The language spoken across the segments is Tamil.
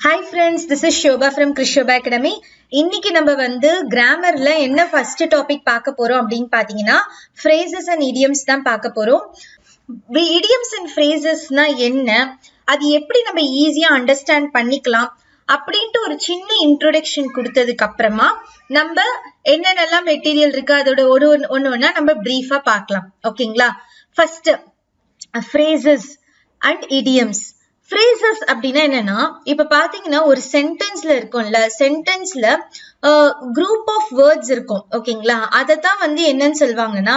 Hi friends, this is Shobha from Krish Shobha Academy. இன்னைக்கு நம்ம கிராமர்ல என்ன ஃபர்ஸ்ட் டாபிக் பார்க்க போறோம் அப்படின்னு பாத்தீங்கன்னா phrases and idioms தான் பார்க்க போறோம். idioms and phrasesனா என்ன, அது எப்படி நம்ம ஈஸியா அண்டர்ஸ்டாண்ட் பண்ணிக்கலாம் அப்படின்ட்டு ஒரு சின்ன இன்ட்ரோடக்ஷன் கொடுத்ததுக்கு அப்புறமா நம்ம என்னென்னலாம் மெட்டீரியல் இருக்கு அதோட ஒண்ணு நம்ம பிரீஃபா பார்க்கலாம். ஓகேங்களா? First phrases and idioms. phrases அப்படின்னா என்னன்னா, இப்ப பாத்தீங்கன்னா ஒரு சென்டென்ஸ்ல இருக்கும்ல, சென்டென்ஸ்ல குரூப் ஆஃப் வேர்ட்ஸ் இருக்கும். ஓகேங்களா? அதத்தான் என்னன்னு சொல்லுவாங்கன்னா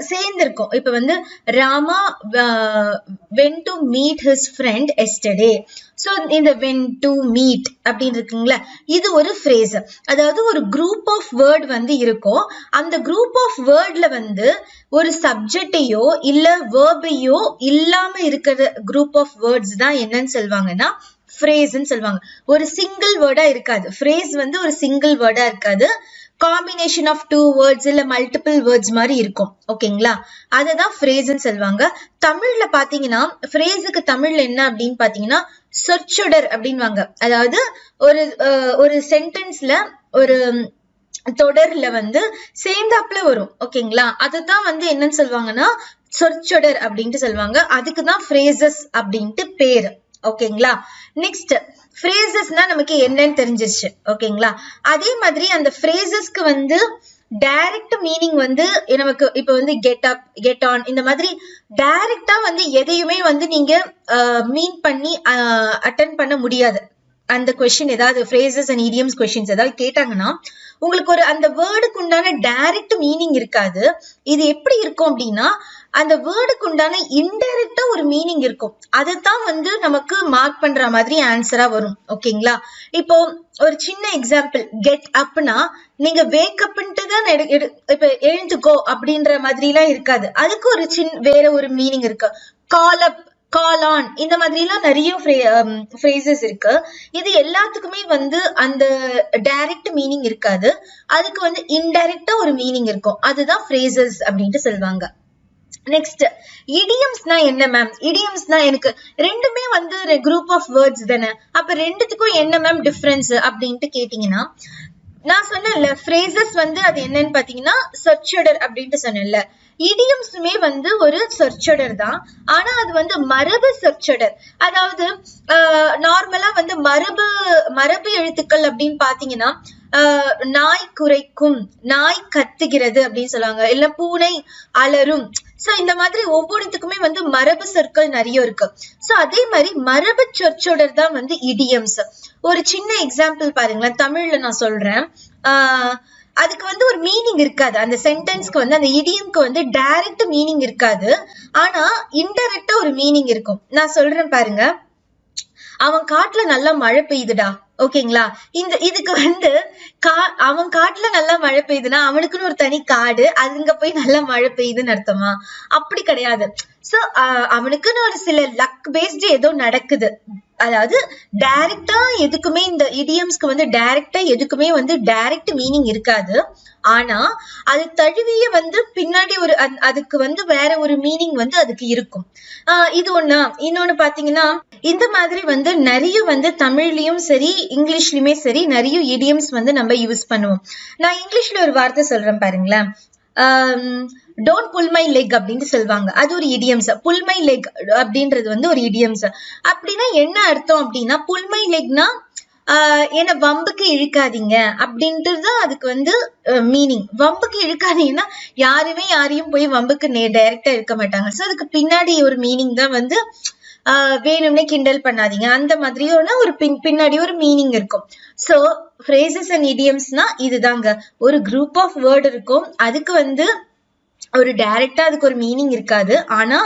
சேர்ந்திருக்கும். இப்ப Rama went to meet his friend yesterday. So இந்த went to meet அப்படின்னு இருக்குங்களா, இது ஒரு phrase. அதாவது ஒரு குரூப் ஆஃப் வேர்ட் இருக்கும். அந்த குரூப் ஆஃப் வேர்ட்ல ஒரு சப்ஜெக்டையோ இல்ல வேர்பையோ இல்லாம இருக்கிற குரூப் ஆஃப் வேர்ட்ஸ் தான் என்னன்னு சொல்லுவாங்கன்னா phrase ன்னு சொல்லுவாங்க. ஒரு சிங்கிள் வேர்டா இருக்காது. phrase ஒரு சிங்கிள் வேர்டா இருக்காது. காம்பினேஷன் ஆஃப் டூ வேர்ட்ஸ் இல்ல மல்டிபிள் வேர்ட்ஸ் மாதிரி இருக்கும். ஓகேங்களா? அததான் phrase ன்னு சொல்லுவாங்க. தமிழ்ல பாத்தீங்கன்னா phrase-க்கு தமிழ்ல என்ன அப்படின்னு பாத்தீங்கன்னா சொற்றொடர் அப்படின்வாங்க. அதாவது ஒரு சென்டென்ஸ்ல ஒரு தொடர்ல சேர்ந்தாப்புல வரும். ஓகேங்களா? அததான் என்னன்னு சொல்லுவாங்கன்னா சொற்றொடர் அப்படின்ட்டு சொல்லுவாங்க. அதுக்குதான் phrases அப்படின்ட்டு பேரு. ஓகேங்களா? நெக்ஸ்ட் phrases-னா நமக்கு என்னன்னு தெரிஞ்சிருச்சு. ஓகேங்களா? அதே மாதிரி அந்த phrases-க்கு டைரக்ட் மீனிங் நமக்கு இப்ப கெட் அப், கெட் ஆன், இந்த மாதிரி டைரக்டா எதையுமே நீங்க மீன் பண்ணி அட்டெண்ட் பண்ண முடியாது. அந்த கொஸ்டின் ஏதாவது phrases and idioms questions ஏதாவது கேட்டாங்கன்னா உங்களுக்கு அந்த வேர்டுக்கு உண்டான டைரக்ட் மீனிங் இருக்காது. இது எப்படி இருக்கும் அப்படின்னா, அந்த வேர்டுக்கு உண்டான இன்டைரக்டா ஒரு மீனிங் இருக்கும். அதைத்தான் நமக்கு மார்க் பண்ற மாதிரி ஆன்சரா வரும். ஓகேங்களா? இப்போ ஒரு சின்ன எக்ஸாம்பிள், கெட் அப்னா நீங்க வேக் அப்ன்ட்டு தான் இப்ப எழுந்துக்கோ அப்படின்ற மாதிரி எல்லாம் இருக்காது. அதுக்கு ஒரு வேற ஒரு மீனிங் இருக்கு. கால் அப், கால் ஆன், இந்த மாதிரி எல்லாம் நிறைய phrases இருக்கு. இது எல்லாத்துக்குமே அந்த டைரக்ட் மீனிங் இருக்காது. அதுக்கு இன்டைரக்டா ஒரு மீனிங் இருக்கும். அதுதான் phrases அப்படின்ட்டு சொல்லுவாங்க. நெக்ஸ்ட் இடியம்ஸ்னா என்ன மேம்? இடியம்ஸ்னா எனக்கு ரெண்டுமே குரூப் ஆஃப் வேர்ட்ஸ் தானே, அப்ப ரெண்டுத்துக்கும் என்ன மேம் டிஃபரன்ஸ் அப்படின்ட்டு கேட்டீங்கன்னா, நான் சொன்னேன்ல phrases அது என்னன்னு பாத்தீங்கன்னா சொற்றொடர் அப்படின்ட்டு சொன்னேன்ல. இடியம்ஸுமே ஒரு சொற்றொடர் தான். ஆனா அது மரபு சொற்றொடர். அதாவது நார்மலா மரபு எழுத்துக்கள் அப்படின்னு பாத்தீங்கன்னா நாய் குரைக்கும், நாய் கத்துகிறது அப்படின்னு சொல்லுவாங்க, இல்ல பூனை அலரும். சோ இந்த மாதிரி ஒவ்வொன்றுத்துக்குமே மரபு சொற்கள் நிறைய இருக்கு. சோ அதே மாதிரி மரபு சொற்றொடர் தான் இடியம்ஸ். ஒரு சின்ன எக்ஸாம்பிள் பாருங்களேன், தமிழ்ல நான் சொல்றேன். அதுக்கு ஒரு மீனிங் இருக்காது. அந்த சென்டென்ஸ்க்கு அந்த இடியம்க்கு டைரக்ட் மீனிங் இருக்காது. ஆனா இன்டைரக்டா ஒரு மீனிங் இருக்கும். நான் சொல்றேன் பாருங்க, அவன் காட்டுல நல்லா மழை பெய்யுதுடா. ஓகேங்களா? இதுக்கு அவன் காட்டுல நல்லா மழை பெய்யுதுன்னா அவனுக்குன்னு ஒரு தனி காடு, அதுங்க போய் நல்லா மழை பெய்யுதுன்னு அர்த்தமா? அப்படி கிடையாது. சோ அவனுக்குன்னு ஒரு சில லக் பேஸ்ட் ஏதோ நடக்குது. அதாவது டைரக்டா எதுக்குமே இந்த இடியம்ஸ்க்கு டைரக்டா எதுக்குமே டைரக்ட் மீனிங் இருக்காது. ஆனா அது தழுவிய பின்னாடி ஒரு அதுக்கு வேற ஒரு மீனிங் அதுக்கு இருக்கும். இது ஒண்ணா. இன்னொன்னு பாத்தீங்கன்னா இந்த மாதிரி நிறைய தமிழ்லயும் சரி இங்கிலீஷ்லயுமே சரி நிறைய இடியம்ஸ் நம்ம யூஸ் பண்ணுவோம். நான் இங்கிலீஷ்ல ஒரு வார்த்தை சொல்றேன் பாருங்களேன். டோன்ட் புல் மை லெக் அப்படின்னு சொல்லுவாங்க. அது ஒரு இடியம்ஸ். புல் மை லெக் அப்படின்றது ஒரு இடியம்ஸ். அப்படின்னா என்ன அர்த்தம் அப்படின்னா, புல் மை லெக்னா என்ன வம்புக்கு இழுக்காதீங்க அப்படின்ட்டு அதுக்கு மீனிங். வம்புக்கு இழுக்காதீங்கன்னா யாருமே யாரையும் போய் வம்புக்கு டைரக்டா இருக்க மாட்டாங்க. சோ அதுக்கு பின்னாடி ஒரு மீனிங் தான் வேணும்னே கிண்டல் பண்ணாதீங்க, அந்த மாதிரியான ஒரு பின்னாடி ஒரு மீனிங் இருக்கும். சோ phrases and idiomsனா இதுதாங்க. ஒரு குரூப் ஆஃப் வேர்ட் இருக்கும். அதுக்கு ஒரு டைரக்டா அதுக்கு ஒரு மீனிங் இருக்காது. ஆனா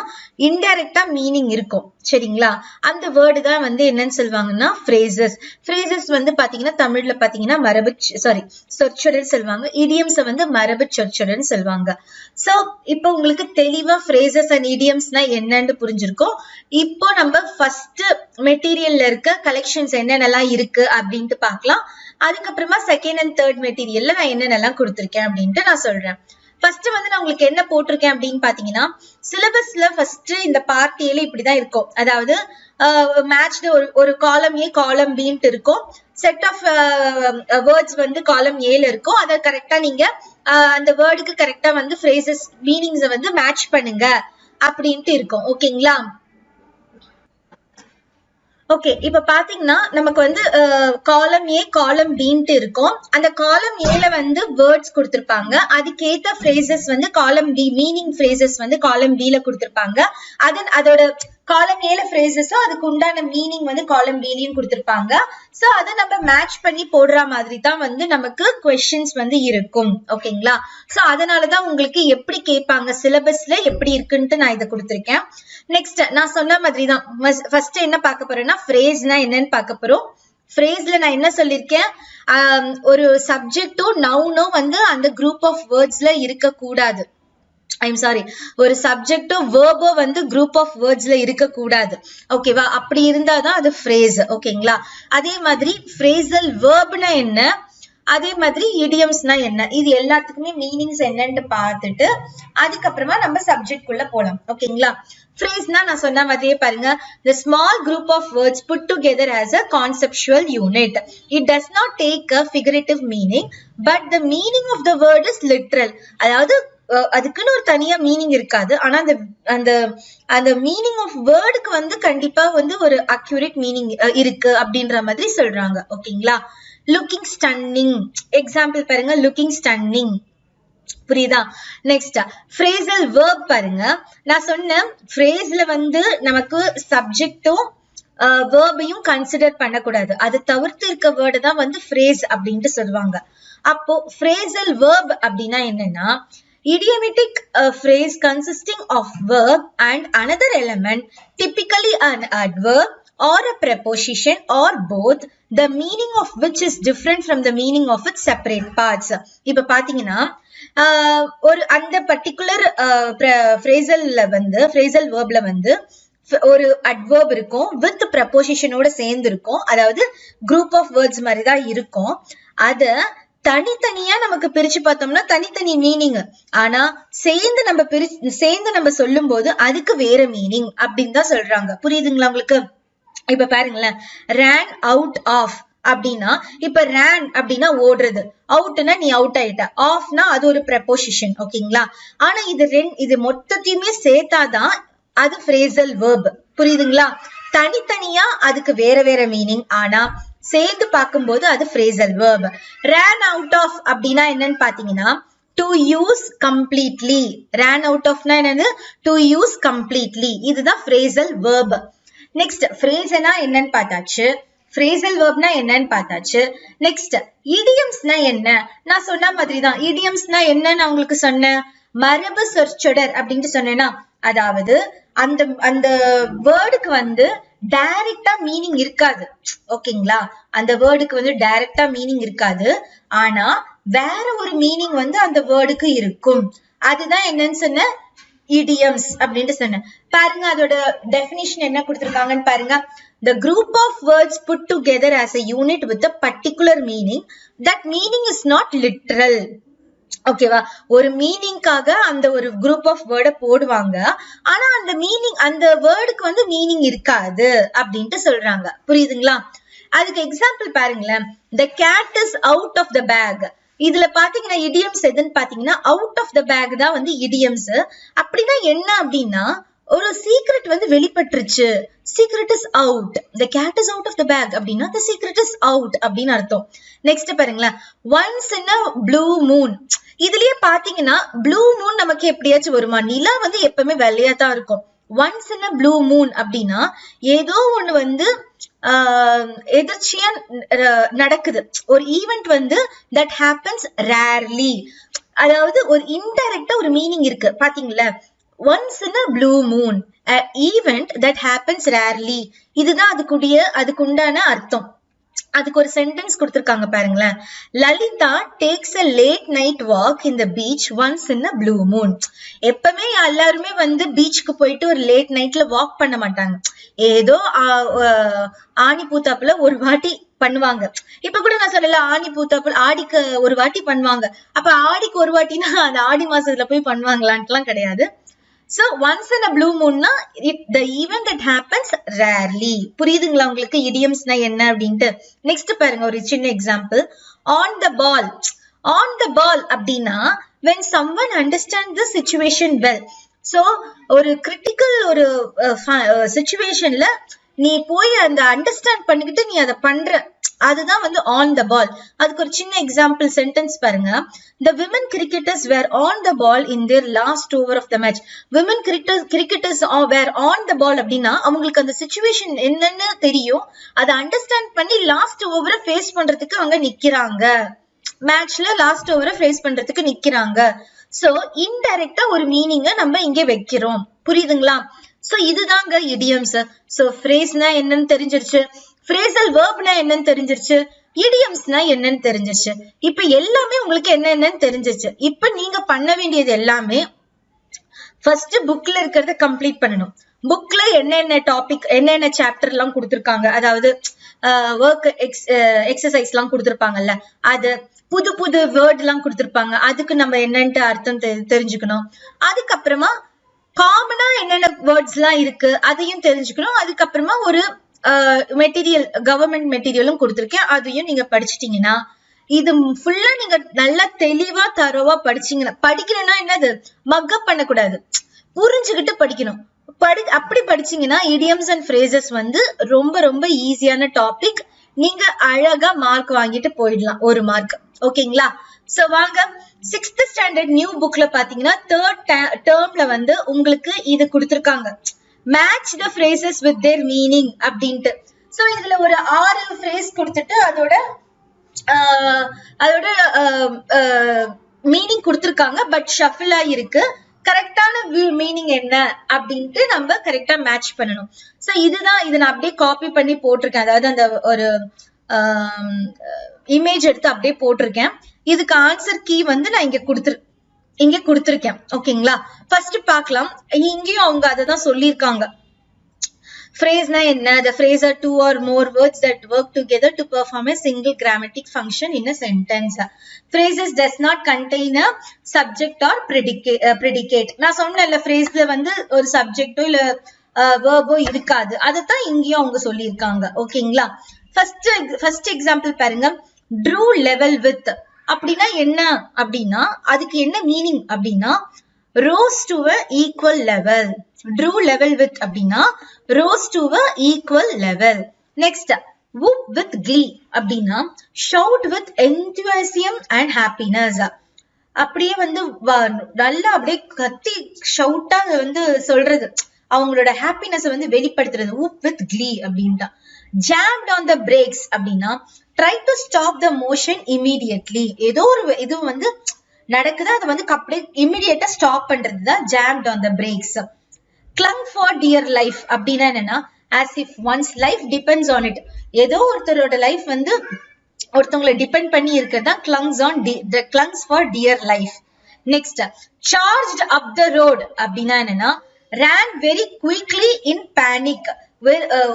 இன்டைரக்டா மீனிங் இருக்கும். சரிங்களா? அந்த வேர்டு தான் என்னன்னு சொல்லுவாங்கன்னா phrases. phrases பாத்தீங்கன்னா தமிழ்ல பாத்தீங்கன்னா சொற்றொடர் சொல்லுவாங்க. idioms மரபு சொற்றொடர்னு சொல்லுவாங்க. சோ இப்போ உங்களுக்கு தெளிவா phrases and idiomsனா என்னன்னு புரிஞ்சிருக்கும். இப்போ நம்ம ஃபர்ஸ்ட் மெட்டீரியல்ல இருக்க கலெக்ஷன்ஸ் என்னென்னலாம் இருக்கு அப்படின்ட்டு பார்க்கலாம். அதுக்கப்புறமா செகண்ட் அண்ட் தேர்ட் மெட்டீரியல்ல நான் என்னென்னலாம் கொடுத்திருக்கேன் அப்படின்ட்டு நான் சொல்றேன். ஃபர்ஸ்ட் வந்து நான் உங்களுக்கு என்ன போட்டிருக்கேன் அப்படின்னு பாத்தீங்கன்னா, சிலபஸ்ல ஃபர்ஸ்ட் இந்த பார்ட் ஏல இப்படிதான் இருக்கும். அதாவது மேட்ச்டு ஒரு காலம் ஏ காலம் பின்ட்டு இருக்கும். செட் ஆஃப் வேர்ட்ஸ் வந்து காலம் ஏல இருக்கும். அதை கரெக்டா நீங்க அந்த வேர்டுக்கு கரெக்டா வந்து ஃப்ரேசஸ் மீனிங்ஸ வந்து மேட்ச் பண்ணுங்க அப்படின்ட்டு இருக்கும். ஓகேங்களா? ஓகே, இப்ப பாத்தீங்கன்னா நமக்கு வந்து காலம் ஏ காலம் பின்ட்டு இருக்கும். அந்த காலம் ஏல வந்து வேர்ட்ஸ் கொடுத்திருப்பாங்க. அதுக்கேத்த ஃப்ரேசஸ் வந்து காலம் பி, மீனிங் ஃப்ரேசஸ் வந்து காலம் பி ல கொடுத்திருப்பாங்க. அதோட காலம் ஏல ஃப்ரேசஸோ அதுக்கு உண்டான மீனிங் வந்து காலம் பிலயும் கொடுத்திருப்பாங்க. சோ அதை நம்ம மேட்ச் பண்ணி போடுற மாதிரி தான் வந்து நமக்கு கொஸ்டின்ஸ் வந்து இருக்கும். ஓகேங்களா? சோ அதனாலதான் உங்களுக்கு எப்படி கேட்பாங்க, சிலபஸ்ல எப்படி இருக்குன்ட்டு நான் இதை கொடுத்திருக்கேன். நெக்ஸ்ட் நான் சொன்ன மாதிரி தான் ஃபர்ஸ்ட் என்ன பார்க்க போறேன்னா, ஃப்ரேஸ்னா என்னன்னு பார்க்க போறோம். ஃப்ரேஸ்ல நான் என்ன சொல்லிருக்கேன், ஒரு சப்ஜெக்டும் நவுனும் வந்து அந்த குரூப் ஆஃப் வேர்ட்ஸ்ல இருக்க கூடாது. ஐம் சாரி, ஒரு சப்ஜெக்டோ வேர்போ வந்து குரூப் ஆஃப் வேர்ட்ஸ்ல இருக்க கூடாது. ஓகேவா? அப்படி இருந்தாதான் அது ஃப்ரேஸ். ஓகேங்களா? அதே மாதிரி ஃப்ரேசல் வேர்ப்னா என்ன, அதே மாதிரி இடியம்ஸ்னா என்ன, இது எல்லாத்துக்குமே மீனிங்ஸ் என்னன்னு பார்த்துட்டு அதுக்கப்புறமா நம்ம சப்ஜெக்ட் குள்ள போலாம். ஓகேங்களா? ஃப்ரேஸ்னா நான் சொன்ன மாதிரியே பாருங்க, the small group of words put together as a conceptual unit. It does not take a figurative meaning, but the meaning of the word is literal. அதாவது அதுக்குன்னு ஒரு தனியா மீனிங் இருக்காது. ஆனா அந்த அந்த மீனிங் ஆஃப் வேர்டுக்கு வந்து கண்டிப்பா வந்து ஒரு அக்யூரேட் மீனிங் இருக்கு அப்படின்ற மாதிரி சொல்றாங்க. ஓகேங்களா? லுக்கிங் ஸ்டன்னிங், எக்ஸாம்பிள் பாருங்க, லுக்கிங் ஸ்டன்னிங். புரியுதா? நெக்ஸ்ட் ஃப்ரேசல் வேர்ப் பாருங்க. நான் சொன்ன ஃப்ரேஸ்ல வந்து நமக்கு சப்ஜெக்டும் வேர்பையும் கன்சிடர் பண்ணக்கூடாது. அது தவிர்த்து இருக்க வேர்டு தான் வந்து ஃப்ரேஸ் அப்படின்ட்டு சொல்லுவாங்க. அப்போ ஃப்ரேசல் வேர்ப் அப்படின்னா என்னன்னா, idiomatic phrase consisting of verb and another element, typically an adverb or a preposition or both, the meaning of which is different from the meaning of its separate parts. இப்ப பாத்தீங்கன்னா ஒரு அந்த பர்டிகுலர் ஃப்ரேசல்ல வந்து ஃப்ரேசல் வேர்ப்ல வந்து ஒரு அட்வர்ப் இருக்கும், வித் ப்ரப்போசிஷனோட சேர்ந்து இருக்கும். அதாவது குரூப் ஆஃப் வேர்ட்ஸ் மாதிரி தான் இருக்கும். அத தனித்தனியா நமக்கு பிரிச்சு பார்த்தோம்னா தனித்தனி மீனிங். ஆனா சேர்ந்து நம்ம சொல்லும் போது அதுக்கு வேற மீனிங் அப்படின்னு தான் சொல்றாங்க. புரியுதுங்களா உங்களுக்கு? இப்ப பாருங்களேன், ran out of அப்படின்னா, இப்ப ran அப்படின்னா ஓடுறது, அவுட்னா நீ அவுட் ஆயிட்ட, ஆஃப்னா அது ஒரு ப்ரப்போசிஷன். ஓகேங்களா? ஆனா இது மொத்தத்தையுமே சேர்த்தாதான் அது ஃப்ரேசல் வேர்ப். புரியுதுங்களா? தனித்தனியா அதுக்கு வேற வேற மீனிங், ஆனா சேர்ந்து பார்க்கும்போது அது phrasal verb. ran out of அப்படின்னா என்னன்னு பாத்தீங்கன்னா, to use completely. ran out ofனா என்னது? to use completely. இதுதான் ஃப்ரேசல் வேர்ப். நெக்ஸ்ட் ஃப்ரேஸ்னா என்னன்னு பார்த்தாச்சு, ஃப்ரேசல் வேர்ப்னா என்னன்னு பார்த்தாச்சு. நெக்ஸ்ட் இடியம்ஸ்னா என்ன? நான் சொன்ன மாதிரி தான், இடியம்ஸ்னா என்னன்னு உங்களுக்கு சொன்னேன், மரபு சொற்சொடர் அப்படின்ட்டு சொன்னேன்னா, அதாவது அந்த வேர்டுக்கு வந்து டைரக்டா மீனிங் இருக்காது. ஓகேங்களா? அந்த வேர்டுக்கு வந்து டைரக்டா மீனிங் இருக்காது, ஆனா வேற ஒரு மீனிங் வந்து அந்த வேர்டுக்கு இருக்கும். அதுதான் என்னன்னு சொன்ன, இடியம்ஸ் அப்படின்ட்டு சொன்னேன். பாருங்க, அதோட டெஃபினிஷன் என்ன கொடுத்திருக்காங்கன்னு பாருங்க. The group of words put together as a unit with a particular meaning. That meaning is not literal. ஓகேவா? ஒரு மீனிங்காக அந்த ஒரு குரூப் ஆஃப் வேர்டை போடுவாங்க, ஆனா அந்த மீனிங், அந்த வேர்டுக்கு வந்து மீனிங் இருக்காது அப்படின்ட்டு சொல்றாங்க. புரியுதுங்களா? அதுக்கு எக்ஸாம்பிள் பாருங்களேன், the cat is out of the bag. இதுல பாத்தீங்கன்னா இடியம்ஸ் எதுன்னு பாத்தீங்கன்னா, அவுட் ஆஃப் த பேக் தான் வந்து இடியம்ஸ். அப்படின்னா என்ன அப்படின்னா, ஒரு சீக்ரெட் வந்து வெளிப்பட்டுருச்சு, secret is out. the cat is out of the bag அப்படின்னா the secret is out அப்படின்னு அர்த்தம். நெக்ஸ்ட் பாருங்களேன், once in a blue moon. இதுலயே பாத்தீங்கன்னா ப்ளூ மூன் நமக்கு எப்படியாச்சும் வருமா? நிலா வந்து எப்பவுமே வெள்ளையா தான் இருக்கும். once in a blue moon அப்படின்னா ஏதோ ஒண்ணு வந்து எதிர்ச்சியா நடக்குது, ஒரு ஈவெண்ட் வந்து that happens rarely. அதாவது ஒரு இன்டைரக்டா ஒரு மீனிங் இருக்கு. பாத்தீங்களா? once in a blue moon, an event that happens rarely. இதுதான் அதுக்குண்டான அர்த்தம். அதுக்கு ஒரு சென்டென்ஸ் கொடுத்திருக்காங்க பாருங்களேன். Lalitha takes a late night walk in the beach once in a blue moon. எப்பவுமே எல்லாருமே வந்து பீச்சுக்கு போயிட்டு ஒரு லேட் நைட்ல வாக் பண்ண மாட்டாங்க. ஏதோ ஆணி பூத்தாப்புல ஒரு வாட்டி பண்ணுவாங்க. இப்ப கூட நான் சொல்லல, ஆணி பூத்த ஆடிக்கு ஒரு வாட்டி பண்ணுவாங்க. அப்ப ஆடிக்கு ஒரு வாட்டினா அந்த ஆடி மாசத்துல போய் பண்ணுவாங்களான்ட்டுலாம் கிடையாது. So once in a blue moon-னா the event that happens rarely. புரியுதுங்களா உங்களுக்கு idioms-னா என்ன அப்படின்ட்டு? நெக்ஸ்ட் பாருங்க ஒரு சின்ன example. On the ball. On the ball அப்படின்னா when someone understands the situation well. So ஒரு கிரிட்டிக்கல் ஒரு சிச்சுவேஷன்ல நீ போய் அந்த அண்டர்ஸ்டாண்ட் பண்ணிக்கிட்டு நீ அதை பண்ற, அதுதான் வந்து ஆன் த பால். அதுக்கு ஒரு சின்ன எக்ஸாம்பிள் சென்டென்ஸ் பாருங்க. The women cricketers were on the ball in their last over of the match. Women cricketers were on the ball அப்படின்னா அவங்களுக்கு அந்த சிச்சுவேஷன் என்னன்னு தெரியும், அதை அண்டர்ஸ்டாண்ட் பண்ணி லாஸ்ட் ஓவரை ஃபேஸ் பண்றதுக்கு அவங்க நிக்கிறாங்க. மேட்ச்ல லாஸ்ட் ஓவரை ஃபேஸ் பண்றதுக்கு நிக்கிறாங்க. சோ இன்டைரக்டா ஒரு மீனிங்க நம்ம இங்க வைக்கிறோம். புரியுதுங்களா? சோ இதுதாங்க idioms. சோ phrase-னா என்னன்னு தெரிஞ்சிருச்சு, phrasal verb-னா என்னன்னு தெரிஞ்சிருச்சு, idioms-னா என்னன்னு தெரிஞ்சிருச்சு. இப்ப எல்லாமே உங்களுக்கு என்னன்னு தெரிஞ்சிருச்சு. இப்ப நீங்க பண்ண வேண்டியது எல்லாமே ஃபர்ஸ்ட் புக்ல இருக்கிறத கம்ப்ளீட் பண்ணணும். புக்ல என்னென்ன டாபிக் என்னென்ன சாப்டர் எல்லாம் கொடுத்திருக்காங்க, அதாவது ஒர்க் எக்ஸசைஸ் எல்லாம் கொடுத்திருப்பாங்கல்ல, அது புது புது வேர்ட் எல்லாம் கொடுத்திருப்பாங்க, அதுக்கு நம்ம என்னன்ட்டு அர்த்தம் தெரிஞ்சுக்கணும். அதுக்கப்புறமா காமனா என்னென்ன வேர்ட்ஸ் எல்லாம் இருக்கு அதையும் தெரிஞ்சுக்கணும். அதுக்கப்புறமா ஒரு மெட்டீரியல் கவர்மெண்ட் மெட்டீரியலும் கொடுத்திருக்கேன், அதையும் நீங்க படிச்சிட்டீங்கன்னா இது ஃபுல்லா நீங்க நல்லா தெளிவா தரோவா படிச்சீங்கன்னா, படிக்கணும்னா என்னது மக்கப் பண்ணக்கூடாது, புரிஞ்சுக்கிட்டு படிக்கணும். அப்படி படிச்சீங்கன்னா idioms and phrases வந்து ரொம்ப ரொம்ப ஈஸியான டாபிக். நீங்க அழகா மார்க் வாங்கிட்டு போயிடலாம், ஒரு மார்க். ஓகேங்களா? சோ வாங்க 6th ஸ்டாண்டர்ட் நியூ புக்ல பாத்தீங்கன்னா 3rd டேர்ம்ல வந்து உங்களுக்கு இது கொடுத்திருக்காங்க, match the phrases with their meaning அப்படின்ட்டு. சோ இதுல ஒரு 6 phrase கொடுத்துட்டு அதோட மீனிங் கொடுத்திருக்காங்க, பட் ஷஃபிளா இருக்கு. கரெக்டான மீனிங் என்ன அப்படின்ட்டு நம்ம கரெக்டா மேட்ச் பண்ணணும். சோ இதுதான், இதை நான் அப்படியே காப்பி பண்ணி போட்டிருக்கேன், அதாவது அந்த ஒரு இமேஜ் எடுத்து அப்படியே போட்டிருக்கேன். இதுக்கு ஆன்சர் கீ வந்து நான் இங்க கொடுத்திருக்கேன். ஓகேங்களா? ஃபர்ஸ்ட் பார்க்கலாம். இங்கேயும் அவங்க அதை தான் சொல்லியிருக்காங்க. phrase-னா என்ன? The phrase are two or more words that work together to perform a single grammatic function in a sentence. Phrases does not contain a subject or predicate. நான் சொன்னேன்ல, phrase-ல வந்து ஒரு சப்ஜெக்டோ இல்ல verb-ஓ இருக்காது, அதுதான் இங்கேயும் அவங்க சொல்லியிருக்காங்க. ஓகேங்களா? ஃபர்ஸ்ட் எக்ஸாம்பிள் பாருங்க. drew level with அப்படின்னா என்ன அப்படின்னா அதுக்கு என்ன மீனிங் அப்படின்னா rose to a equal level. drew level with அப்படின்னா rose to a equal level. next whoop with glee அப்படின்னா shout with enthusiasm and happiness. அப்படியே வந்து நல்லா அப்படியே கத்தி ஷவுட்டா வந்து சொல்றது, அவங்களோட ஹாப்பினஸ் வந்து வெளிப்படுத்துறது. whoop with glee அப்படின்ட்டா. jammed on the brakes அப்படின்னா try to stop the motion immediately. ஏதோ ஒரு இது வந்து நடக்குது, அதை வந்து அப்படியே இமிடியேட்டா ஸ்டாப் பண்றதுதான் jammed on the brakes. clung for dear life அப்படின்னா என்னன்னா as if one's life depends on it. ஏதோ ஒருத்தரோட லைஃப் வந்து ஒருத்தவங்களை டிபெண்ட் பண்ணி இருக்கிறதா clungs for dear life. next charged up the road அப்படின்னா என்னன்னா ran very quickly in panic.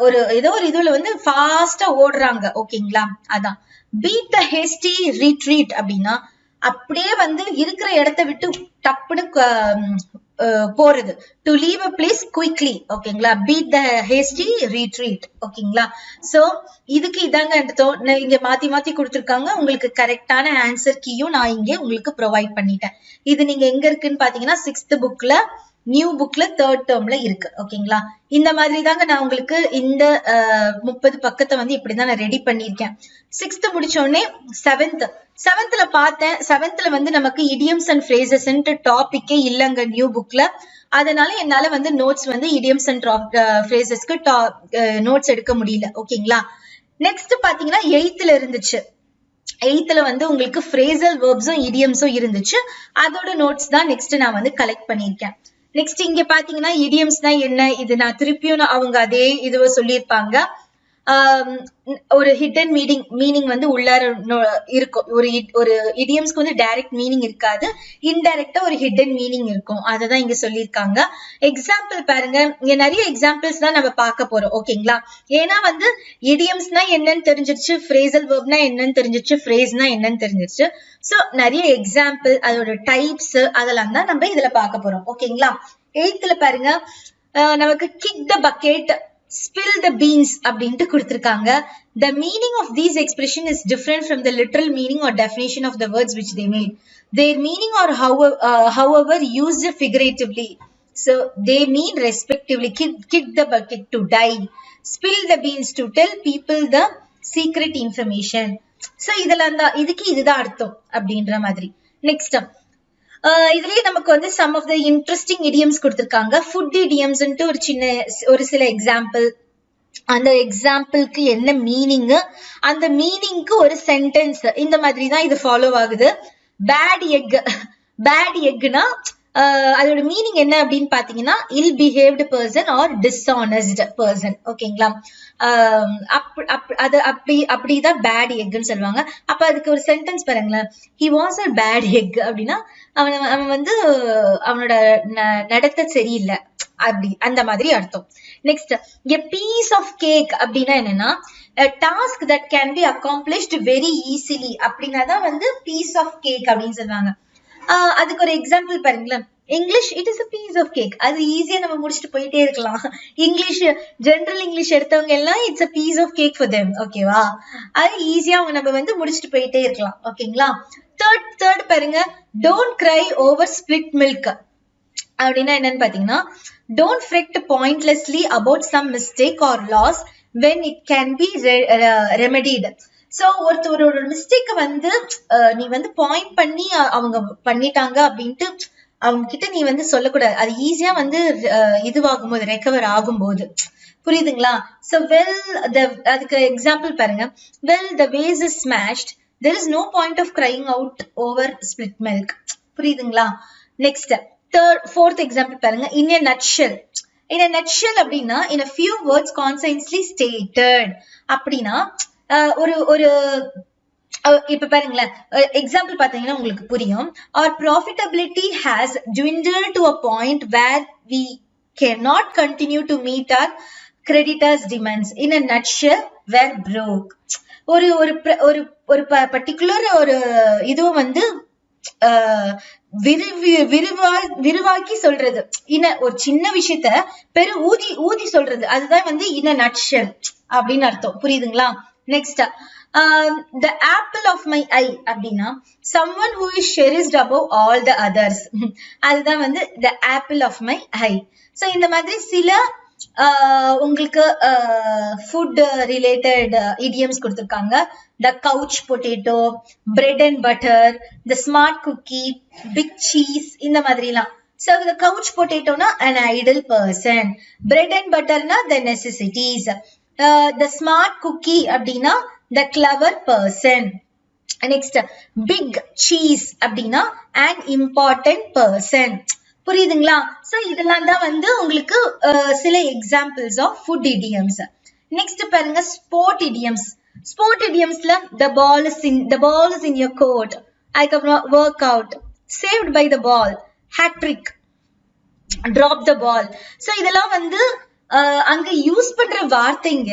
ஒரு ஏதோ ஒரு இதுல வந்து ஃபாஸ்டா ஓடுறாங்க. ஓகேங்களா? அதான் beat the hasty retreat அப்படின்னா அப்படியே வந்து இருக்கிற இடத்த விட்டு டப்புன்னு போறது, to leave a place quickly. ஓகேங்களா? beat the hasty retreat. ஓகேங்களா? சோ இதுக்கு இதாங்க இங்க மாத்தி மாத்தி கொடுத்திருக்காங்க. உங்களுக்கு கரெக்டான ஆன்சர் கீயும் நான் இங்க உங்களுக்கு ப்ரொவைட் பண்ணிட்டேன். இது நீங்க எங்க இருக்குன்னு பாத்தீங்கன்னா 6th புக்ல நியூ புக்ல 3rd டேர்ம்ல இருக்கு. ஓகேங்களா? இந்த மாதிரி தாங்க நான் உங்களுக்கு இந்த 30 பக்கத்தை வந்து இப்படிதான் நான் ரெடி பண்ணிருக்கேன். 6th முடிச்ச உடனே 7th பார்த்தேன். 7th வந்து நமக்கு idioms and phrases டாபிக்கே இல்லங்க நியூ புக்ல. அதனால என்னால வந்து நோட்ஸ் வந்து idioms and phrasesக்கு நோட்ஸ் எடுக்க முடியல. ஓகேங்களா? நெக்ஸ்ட் பாத்தீங்கன்னா 8th இருந்துச்சு. 8th வந்து உங்களுக்கு phrasal verbs-உம் idiomsம் இருந்துச்சு. அதோட நோட்ஸ் தான் நெக்ஸ்ட் நான் வந்து கலெக்ட் பண்ணிருக்கேன். நெக்ஸ்ட் இங்க பாத்தீங்கன்னா idiomsனா என்ன, இது நான் திருப்பியும் அவங்க அதே இதுவ சொல்லியிருப்பாங்க. ஒரு ஹிடன் மீனிங் வந்து உள்ளார இருக்கும். ஒரு இடியம்ஸ்க்கு வந்து டைரக்ட் மீனிங் இருக்காது, இன்டைரக்டா ஒரு ஹிடன் மீனிங் இருக்கும். அததான் இங்க சொல்லியிருக்காங்க. எக்ஸாம்பிள் பாருங்க, இங்க நிறைய எக்ஸாம்பிள்ஸ் தான் நம்ம பார்க்க போறோம். ஓகேங்களா? ஏன்னா வந்து இடியம்ஸ்னா என்னன்னு தெரிஞ்சிருச்சு, ஃப்ரேசல் வெர்ப்னா என்னன்னு தெரிஞ்சிருச்சு, ஃப்ரேஸ்னா என்னன்னு தெரிஞ்சிருச்சு. சோ நிறைய எக்ஸாம்பிள், அதோட டைப்ஸ், அதெல்லாம் தான் நம்ம இதுல பார்க்க போறோம். ஓகேங்களா? 8th பாருங்க, நமக்கு kick the bucket, spill the beans அப்படின்ட்டு கொடுத்திருக்காங்க. The meaning of these expression is different from the literal meaning or definition of the words which they made. Their meaning are however used figuratively. So they mean respectively kick the bucket to die, spill the beans to tell people the secret information. So இதெல்லாம் தான், இதுக்கு இதுதான் அர்த்தம் அப்படின்ற மாதிரி. நெக்ஸ்ட் இதுலயே நமக்கு வந்து some of the interesting idioms கொடுத்திருக்காங்க. ஃபுட் இடியம்ஸ் ஒரு சில எக்ஸாம்பிள், அந்த எக்ஸாம்பிளுக்கு என்ன மீனிங், அந்த மீனிங்க்கு ஒரு சென்டென்ஸ், இந்த மாதிரி தான் இது ஃபாலோ ஆகுது. பேட் எக்னா அதோட மீனிங் என்ன அப்படின்னு பாத்தீங்கன்னா, ill behaved person or dishonest person. ஓகேங்களா? அப்படிதான் பேட் எக்னு சொல்லுவாங்க. அப்ப அதுக்கு ஒரு சென்டென்ஸ் பாருங்களேன், he was a bad egg அப்படின்னா அவன் வந்து அவனோட நடத்த சரியில்லை அப்படி, அந்த மாதிரி அர்த்தம். Next, a piece of cake அப்படின்னா என்னன்னா, a task that can be accomplished very easily அப்படின்னாதான் வந்து piece of cake அப்படின்னு சொல்லுவாங்க. அதுக்கு ஒரு எக்ஸாம்பிள் பாருங்களேன், English it is a piece of cake. அது ஈஸியா நம்ம முடிச்சுட்டு போயிட்டே இருக்கலாம். இங்கிலீஷ் ஜெனரல் இங்கிலீஷ் எடுத்தவங்க எல்லாம் it's a piece of cake for them. ஓகேவா? அது ஈஸியா அவங்க நம்ம வந்து முடிச்சுட்டு போயிட்டே இருக்கலாம். ஓகேங்களா? தேர்ட் பாருங்க, don't cry over split milk அப்படின்னா என்னன்னு பாத்தீங்கன்னா, don't fret pointlessly about some mistake or loss when it can be remedied. So ஒருத்தரோட மிஸ்டேக்க வந்து நீ வந்து பாயிண்ட் பண்ணி அவங்க பண்ணிட்டாங்க அப்படின்ட்டு அவங்க கிட்ட நீ வந்து சொல்லக்கூடாது. அது ஈஸியா வந்து இதுவாகும் போது, ரெக்கவர் ஆகும்போது. புரியுதுங்களா? சோ அதுக்கு எக்ஸாம்பிள் பாருங்க, well the vase is smashed, there is no point of crying out over split milk. புரியுதுங்களா? நெக்ஸ்ட் fourth எக்ஸாம்பிள் பாருங்க, in a nutshell. in a nutshell அப்படின்னா in a few words concisely stated அப்படின்னா ஒரு இப்ப பாருங்களேன், எக்ஸாம்பிள் பாத்தீங்கன்னா உங்களுக்கு புரியும். Our profitability has dwindled to a point where we cannot continue to meet our creditors' demands. In a nutshell, we're broke. ஒரு பர்டிகுலர் ஒரு இதுவும் வந்து விரிவாக்கி சொல்றது, ஒரு சின்ன விஷயத்த ஊதி சொல்றது, அதுதான் வந்து in a nutshell அப்படின்னு அர்த்தம். புரியுதுங்களா? Next, the apple of my eye அப்படின்னா someone who is cherished above all the others. அதுதான் வந்து the apple of my eye. So இந்த மாதிரி சில உங்களுக்கு ஃபுட் ரிலேட்டட் idioms கொடுத்திருக்காங்க. the couch potato, bread and butter, the smart cookie, big cheese, இந்த மாதிரிலாம். So the couch potato na an idle person, bread and butter na the necessities, the smart cookie அப்படின்னா the clever person. Next, big cheese அப்படின்னா an important person. புரியுதுங்களா? சோ இதெல்லாம் தான் வந்து உங்களுக்கு சில examples of food idioms. Next பாருங்க, ஸ்போர்ட் idioms. ஸ்போர்ட் idiomsல the ball is in your court, அதுக்கப்புறம் work out, saved by the ball, hat trick, drop the ball. So இதெல்லாம் வந்து அங்க யூஸ் பண்ற வார்த்தைங்க,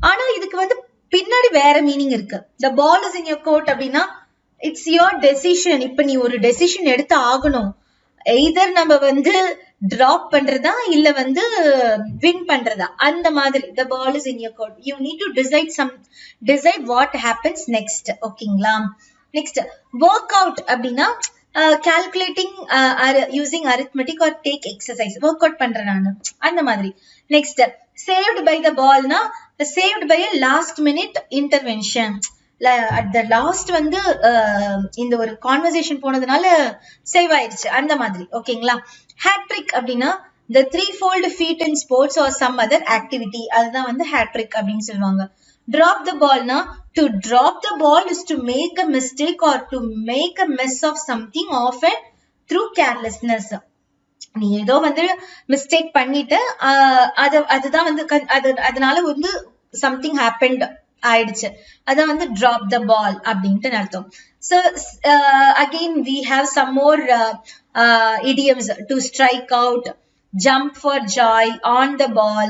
ஆனா இதுக்கு வந்து பின்னாடி வேற மீனிங் இருக்கு. the ball is in your court அப்படின்னா இட்ஸ் your decision. இப்ப நீ ஒரு டெசிஷன் எடுத்து ஆகணும். எய்தர் நம்ம வந்து டிராப் பண்றதா இல்ல வந்து வின் பண்றதா, அந்த மாதிரி. the ball is in your court, you need to decide what happens next. ஓகேங்களா? நெக்ஸ்ட், work out அப்படின்னா calculating using arithmetic or take exercise, work out பண்றேன் நானு, அந்த மாதிரி. Next, saved by the ball னா saved by a last minute intervention. at the last வந்து இந்த ஒரு கான்வர்சேஷன் போனதுனால சேவ் ஆயிடுச்சு, அந்த மாதிரி. ஓகேங்களா? ஹேட்ரிக் அப்படின்னா the threefold feat in sports or some other activity, அதுதான் வந்து ஹேட்ரிக் அப்படின்னு சொல்லுவாங்க. drop the ball னா to drop the ball is to make a mistake or to make a mess of something, often through carelessness. நீ ஏதோ வந்து மிஸ்டேக் பண்ணிட்டு அதுதான் வந்து அதனால வந்து something happened ஆயிடுச்சு அதான் வந்து drop the ball அப்படின்ட்டு அர்த்தம். So again we have some more idioms. To strike out, jump for joy, on the ball,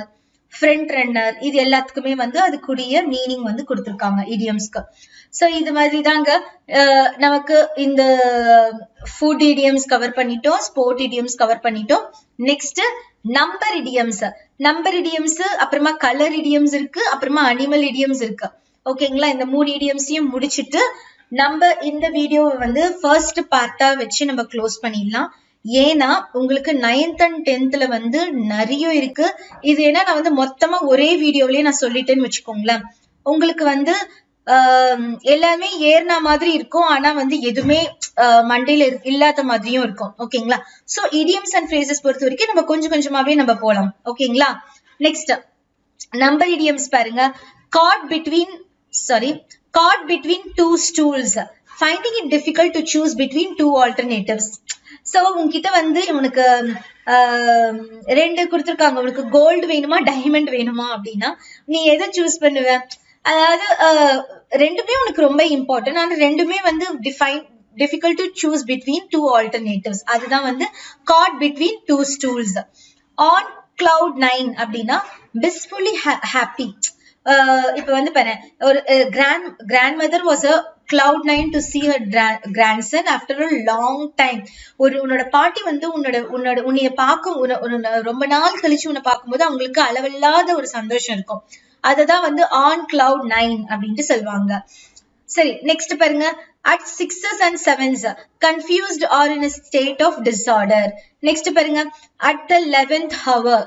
front runner. இது எல்லாத்துக்குமே வந்து அதுக்குரிய மீனிங் வந்து கொடுத்திருக்காங்க இடியம்ஸ்க்கு. சோ இது மாதிரி தாங்க நமக்கு இந்த ஃபுட் இடியம்ஸ் கவர் பண்ணிட்டோம், ஸ்போர்ட் இடியம்ஸ் கவர் பண்ணிட்டோம். Next number idioms. Number idioms அப்புறமா கலர் இடியம்ஸ் இருக்கு, அப்புறமா அனிமல் இடியம்ஸ் இருக்கு. ஓகேங்களா, இந்த 3 இடியம்ஸையும் முடிச்சிட்டு நம்ம இந்த வீடியோவை வந்து ஃபர்ஸ்ட் பார்ட்டா வச்சு நம்ம க்ளோஸ் பண்ணிடலாம். ஏன்னா உங்களுக்கு 9th and 10th வந்து நிறைய இருக்கு. இது ஏன்னா நான் வந்து மொத்தமா ஒரே வீடியோலயே நான் சொல்லிட்டேன்னு வச்சுக்கோங்களேன், உங்களுக்கு வந்து எல்லாமே ஏறின மாதிரி இருக்கும், ஆனா வந்து எதுவுமே மண்டையில இல்லாத மாதிரியும் இருக்கும். ஓகேங்களா, சோ இடியம்ஸ் அண்ட் ஃப்ரேசஸ் பொறுத்த வரைக்கும் நம்ம கொஞ்சம் கொஞ்சமாவே நம்ம போலாம். ஓகேங்களா, நெக்ஸ்ட் நம்பர் இடியம்ஸ் பாருங்க. caught between two stools, finding it difficult to choose between two alternatives. So உங்ககிட்ட வந்து உனக்கு 2 கொடுத்திருக்காங்க, உனக்கு கோல்டு வேணுமா டைமண்ட் வேணுமா அப்படின்னா நீ எதை சூஸ் பண்ணுவ? அதாவது ரெண்டுமே உனக்கு ரொம்ப இம்பார்ட்டன்ட், ஆனா ரெண்டுமே வந்து difficult to choose between two alternatives. அதுதான் வந்து caught between two stools. on cloud 9 அப்படின்னா blissfully happy. இப்ப வந்து பாரு, ஒரு grandmother was a cloud 9 to see her grandson after a long time. உன்னோட பாட்டி வந்து உன்னைய பார்க்க ரொம்ப நாள் கழிச்சு உன்னை பார்க்கும்போது அவங்களுக்கு அளவில்லாத ஒரு சந்தோஷம் இருக்கும். அததான் வந்து on cloud 9 அப்படின்ட்டு சொல்லுவாங்க. சரி, நெக்ஸ்ட் பாருங்க. at 6s and 7s, confused or in a state of disorder. Next பாருங்க. at the 11th hour.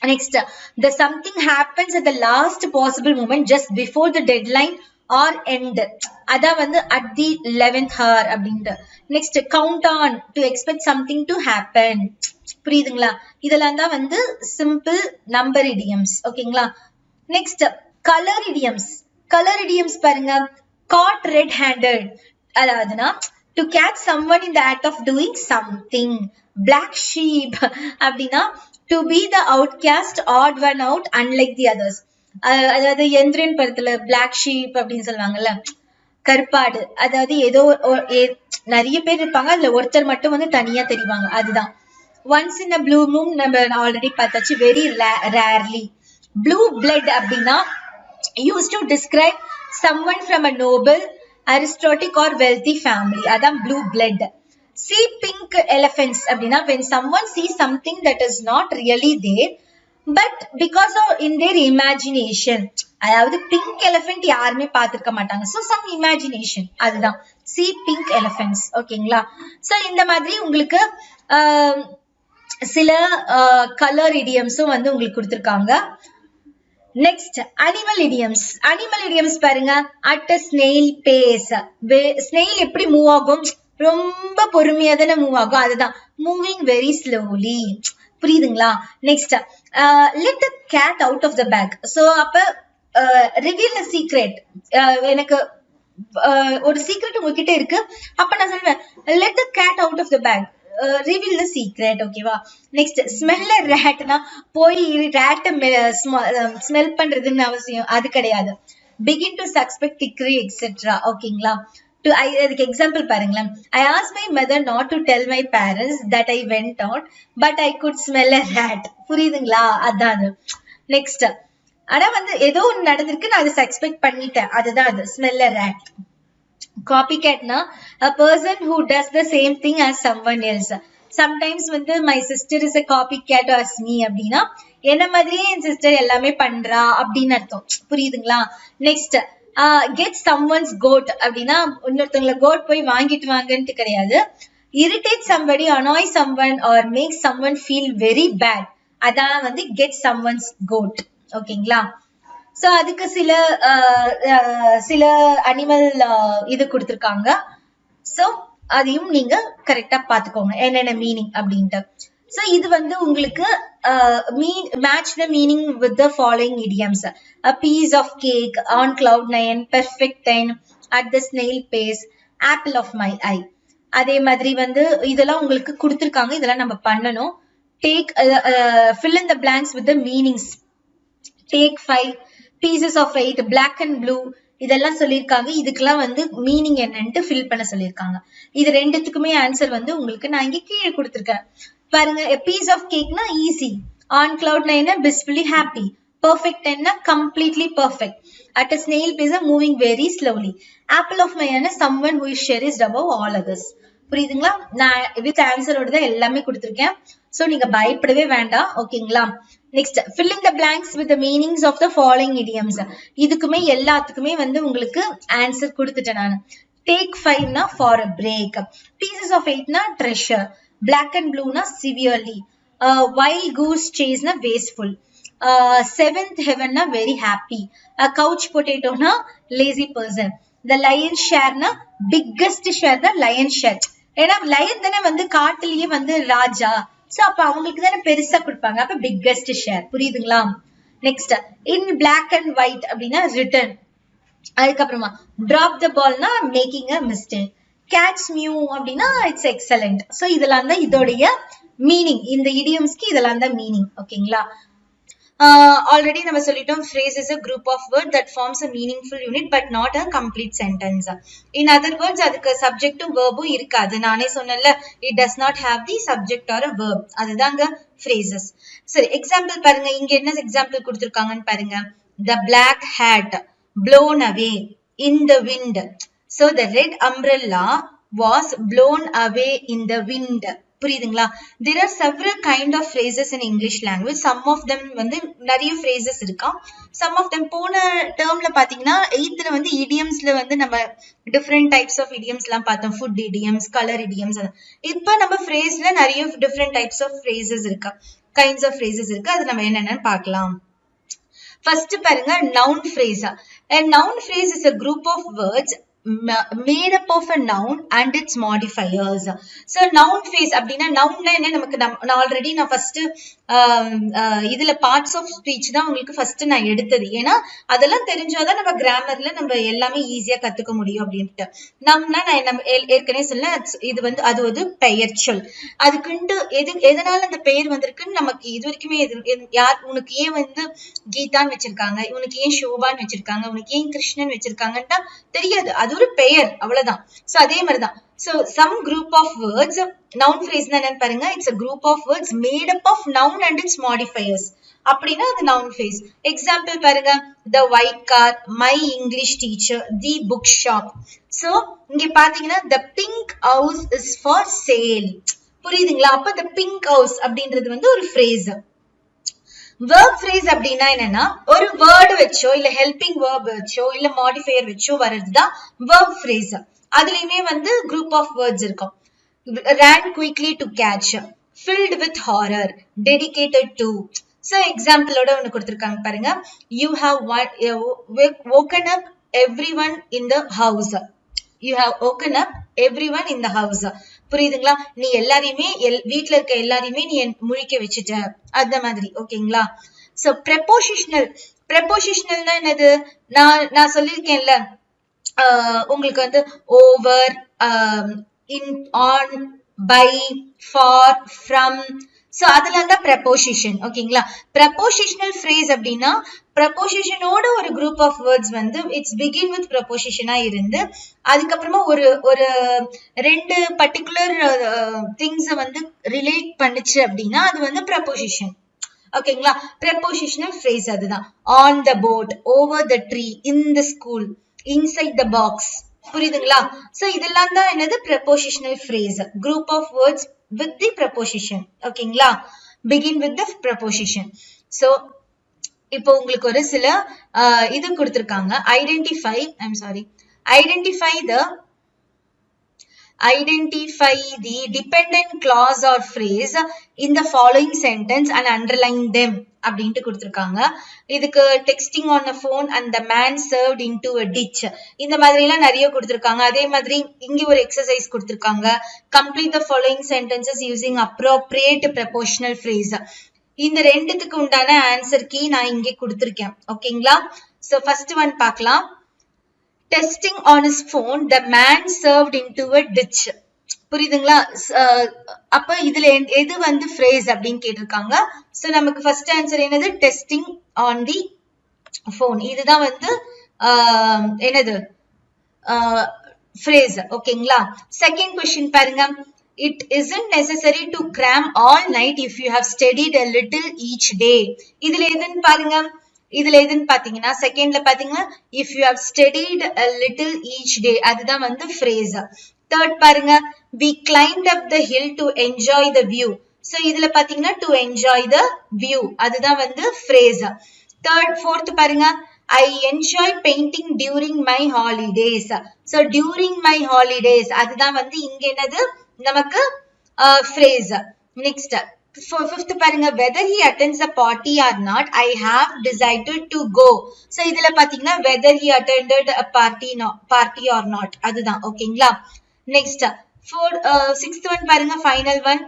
Next, the something happens at the last possible moment just before the deadline or end. அதா வந்து at the 11th hour அப்படின்ட்டு. Next, count on, to expect something to happen. புரியுதுங்களா? இதெல்லாம் தான் வந்து simple number idioms. ஓகேங்களா? Next, color idioms. color idioms பாருங்க. caught red-handed, அதாவதுனா to catch someone in the act of doing something. black sheep அப்படின்னா to be the outcast, odd one out, unlike the others. அதாவது எந்திரன் படத்துல black sheep அப்படின்னு சொல்லுவாங்கல்ல, கருப்பாடு. அதாவது ஏதோ நிறைய பேர் இருப்பாங்க, அதுல ஒருத்தர் மட்டும் வந்து தனியா தெரிவாங்க, அதுதான். once in a blue moon நம்ம ஆல்ரெடி பார்த்தாச்சு, very rarely. blue blood அப்படின்னா used to describe someone from a noble, aristocratic or wealthy family. அதான் blue blood. see pink elephants அப்படின்னா when someone sees something that is not really there but because of in their imagination. அதாவது pink elephant யாருமே பார்த்திருக்க மாட்டாங்க, so some imagination, அதுதான் see pink elephants. ஓகேங்களா, so இந்த மாதிரி உங்களுக்கு சில கலர் இடியம்ஸும் வந்து உங்களுக்கு கொடுத்திருக்காங்க. Next animal idioms. Animal idioms பாருங்க. at a snail pace. Snail எப்படி மூவ் ஆகும்? ரொம்ப பொறுமையா தானே மூவ் ஆகும், அதுதான் மூவிங் வெரி ஸ்லோலி. புரியுதுங்களா? Next let the cat out of the bag. So அப்ப reveal a secret. எனக்கு ஒரு சீக்ரெட் உங்ககிட்ட இருக்கு, அப்ப நான் சொல்லுவேன் let the cat out of the bag, reveal the secret. ஓகேவா? நெக்ஸ்ட் smell a rat னா போய் rat ஸ்மெல் பண்றதுன்னு அவசியம் அது கிடையாது. begin to suspect trickery etc. ஓகேங்களா? அதுக்கு எக்ஸாம்பிள் பாருங்களேன். I asked my mother not to tell my parents that I went out but I could smell a rat. புரியுதுங்களா? அதான். நெக்ஸ்ட் ஆனா வந்து ஏதோ ஒன்று நடந்திருக்கு, நான் அதை சஸ்பெக்ட் பண்ணிட்டேன், அதுதான் அது smell a rat. copycatனா a person who does the same thing as someone else. sometimes வந்து my sister is a copycat as me அப்படின்னா என்ன மாதிரியே என் சிஸ்டர் எல்லாமே பண்றா அப்படின்னு அர்த்தம். புரியுதுங்களா? நெக்ஸ்ட் get someone's goat அப்படின்னா இன்னொருத்தவங்கள கோட் போய் வாங்கிட்டு வாங்கன்ட்டு கிடையாது. irritate somebody, annoy someone or make someone feel very bad, அதான் வந்து get someone's goat. ஓகேங்களா? சோ அதுக்கு சில அனிமல் இது கொடுத்திருக்காங்க. சோ அதையும் நீங்க கரெக்டா பாத்துக்கோங்க என்னென்ன மீனிங் அப்படின்ட்டு. சோ இது வந்து உங்களுக்கு match the meaning with the following idioms. a piece of cake, on cloud 9, perfect 10, at the snail pace, apple of my eye. அதே மாதிரி வந்து இதெல்லாம் உங்களுக்கு கொடுத்திருக்காங்க, இதெல்லாம் நம்ம பண்ணணும். take fill in the blanks with the meanings. take 5, pieces of eight, black and blue இதெல்லாம் சொல்லியிருக்காங்க. இதுக்கெல்லாம் வந்து மீனிங் என்னன்ட்டு ஃபில் பண்ண சொல்லியிருக்காங்க. இது ரெண்டுத்துக்குமே ஆன்சர் வந்து உங்களுக்கு நான் இங்க கீழே கொடுத்துருக்கேன் பாருங்க. பீஸ் ஆஃப் கேக்னா ஈஸி, ஆன் கிளவுட்னா என்ன blissfully happy, perfect என்ன completely perfect, at a snail pace moving very slowly, apple of my என்ன someone who is cherished above all others. புரியுதுங்களா? நான் வித் ஆன்சரோட தான் எல்லாமே கொடுத்துருக்கேன். சோ நீங்க பயப்படவே வேண்டாம். ஓகேங்களா? Next, fill in the blanks with the meanings of the following idioms. இதுக்குமே எல்லாத்துக்குமே வந்து உங்களுக்கு ஆன்சர் கொடுத்துட்டேன் நான். Take 5 na for a break, pieces of 8 na treasure, black and blue na severely, wild goose chase na wasteful, seventh heaven na very happy, a couch potato na lazy person, the lion's share na biggest share na lion's share. ஏன்னா லயன் தானே வந்து காட்டுலயே வந்து ராஜா, சோ அப்ப அவங்களுக்கு தானே பெருசா கொடுப்பாங்க, அப்ப பிக்கஸ்ட் ஷேர். புரியுதுங்களா? Next, in black and white அப்படின்னா ரிட்டர்ன். அதுக்கப்புறமா டிராப் த பால்னா மேக்கிங் அ மிஸ்டேக், கேட்ச் மியூ அப்படின்னா இட்ஸ் எக்ஸலென்ட். சோ இதெல்லாம் தான் இதோடைய மீனிங். இந்த இடியம்ஸ்க்கு இதெல்லாம் தான் மீனிங். ஓகேங்களா? ஆல்ரெடி நம்ம சொல்லிட்டோம், phrase is a group of words that forms a meaningful unit but not a complete sentence. In other words, அதுக்கு சப்ஜெக்டும் வேர்பும் இருக்காது. நானே சொன்னேன்ல, it does not have the subject or a verb. அதுதாங்க phrases. சரி, எக்ஸாம்பிள் பாருங்க. இங்க என்ன எக்ஸாம்பிள் கொடுத்திருக்காங்கன்னு பாருங்க. The black hat blown away in the wind. So the red umbrella was blown away in the wind. புரியுதுங்களா? there are several kind of phrases in English language. some of them வந்து நிறைய phrases இருக்கா. some of them போன டேர்ம்ல பாத்தீங்கன்னா 8th வந்து idiomsல வந்து நம்ம different types of idioms எல்லாம் பார்த்தோம். food idioms, color idioms. இப்ப நம்ம phraseல நிறைய different types of phrases இருக்கா, kinds of phrases இருக்கு. அது நம்ம என்னன்னு பார்க்கலாம். ஃபர்ஸ்ட் பாருங்க, noun phrase. A noun phrase is a group of words made up of a noun and its modifiers. So noun phrase அப்படின்னா nounனா என்ன, நமக்கு நான் ஆல்ரெடி நான் ஃபர்ஸ்ட் இதுல பார்ட்ஸ் ஆஃப் ஸ்பீச் தான் உங்களுக்கு ஃபர்ஸ்ட் நான் எடுத்தது. ஏன்னா அதெல்லாம் தெரிஞ்சாதான் நம்ம கிராமர்ல நம்ம எல்லாமே ஈஸியா கத்துக்க முடியும் அப்படின்ட்டு. nounனா நான் ஏற்கனவே சொல்ல, இது வந்து அது ஒரு பெயர் சொல். அதுக்குன்ட்டு எதனால அந்த பெயர் வந்திருக்குன்னு நமக்கு இது வரைக்குமே யார் உனக்கு ஏன் வந்து கீதான்னு வச்சிருக்காங்க, உனக்கு ஏன் ஷோபான்னு வச்சிருக்காங்க, உனக்கு ஏன் கிருஷ்ணன் வச்சிருக்காங்கன்னு தெரியாது. அது ஒரு பெயர், அவ்வளவுதான். சோ அதே மாதிரிதான். So some group of words, noun phrase என்னன்னு பாருங்க. It's a group of words made up of noun and its modifiers. அப்படின்னா அது noun phrase. Example பாருங்க, the white car, my English teacher, the book shop. So இங்க பாத்தீங்கன்னா the pink house is for sale. புரியுதுங்களா? அப்ப the pink house அப்படின்றது வந்து ஒரு phrase. verb phrase அப்படின்னா என்னன்னா, ஒரு வேர்டு வச்சோ இல்ல ஹெல்பிங் வேர்ப் வச்சோ இல்ல மாடிஃபையர் வச்சோ வர்றதுதான் verb phrase. அதுலயுமே வந்து group of words இருக்கும். ran quickly to catch, filled with horror, dedicated to. So எக்ஸாம்பிளோட ஒண்ணு கொடுத்திருக்காங்க பாருங்க. you have woken up everyone in the house. you have woken up everyone in the house. புரியுதுங்களா? நீ எல்லாரையுமே வீட்டுல இருக்க எல்லாரையுமே நீ முழிக்க வச்சுட்ட, அந்த மாதிரி. ஓகேங்களா? சோ prepositional என்னது? நான் சொல்லிருக்கேன்ல, உங்களுக்கு வந்து over, in, on, by, for, from. So அதுல தான் preposition. ஓகேங்களா? prepositional phrase அப்படின்னா prepositionோட ஒரு group of words வந்து it's begin with preposition இருந்து அதுக்கப்புறமா ஒரு ரெண்டு particular things வந்து relate பண்ணுச்சு அப்படின்னா அது வந்து preposition. ஓகேங்களா? prepositional phrase அதுதான். on the boat, over the tree, in the school, inside the box. புரியுதுங்களா? சோ இதெல்லாம் தான் என்னது prepositional phrase, group of words with the preposition. ஓகேங்களா? begin with the preposition. so இப்போ உங்களுக்கு ஒரு சில இது கொடுத்திருக்காங்க. identify the dependent clause or phrase in the following sentence and underline them அப்படின்ட்டு கொடுத்திருக்காங்க. இதுக்கு texting on a phone and the man served into a ditch, இந்த மாதிரி எல்லாம் நிறைய கொடுத்திருக்காங்க. அதே மாதிரி இங்க ஒரு எக்ஸசைஸ் கொடுத்திருக்காங்க. complete the following sentences using appropriate prepositional phrase. இந்த ரெண்டுத்துக்கு உண்டான ஆன்சர் கீ நான் இங்கே கொடுத்திருக்கேன். ஓகேங்களா? சோ ஃபர்ஸ்ட் ஒன் பார்க்கலாம். Testing on his phone, the man served into a ditch. புரியுதுங்களா? அப்ப இதுல எது வந்து phrase அப்படின்னு கேட்டிருக்காங்க. சோ நமக்கு ஃபர்ஸ்ட் ஆன்சர் என்னது? Testing on the phone. இதுதான் வந்து என்னது phrase. ஓகேங்களா? செகண்ட் கொஸ்டின் பாருங்க. It isn't necessary to cram all night if you have studied a little each day. இதுல எதுன்னு பாருங்க. இதுல எதுன்னு பாத்தீங்கன்னா செகண்ட்ல பாத்தீங்கன்னா if you have studied a little each day அதுதான் வந்து phrase. தேர்ட் பாருங்க, we climbed up the hill to enjoy the view. So இதுல பாத்தீங்கன்னா to enjoy the view அதுதான் வந்து phrase. fourth பாருங்க, I enjoy painting during my holidays. So during my holidays அதுதான் வந்து இங்க என்னது நமக்கு phrase. Next fifth பாருங்க, whether he attends a party or not, I have decided to go. So இதுல பாத்தீங்கன்னா whether he attended a party or not அதுதான். ஓகேங்களா? Next sixth one பாருங்க, final one,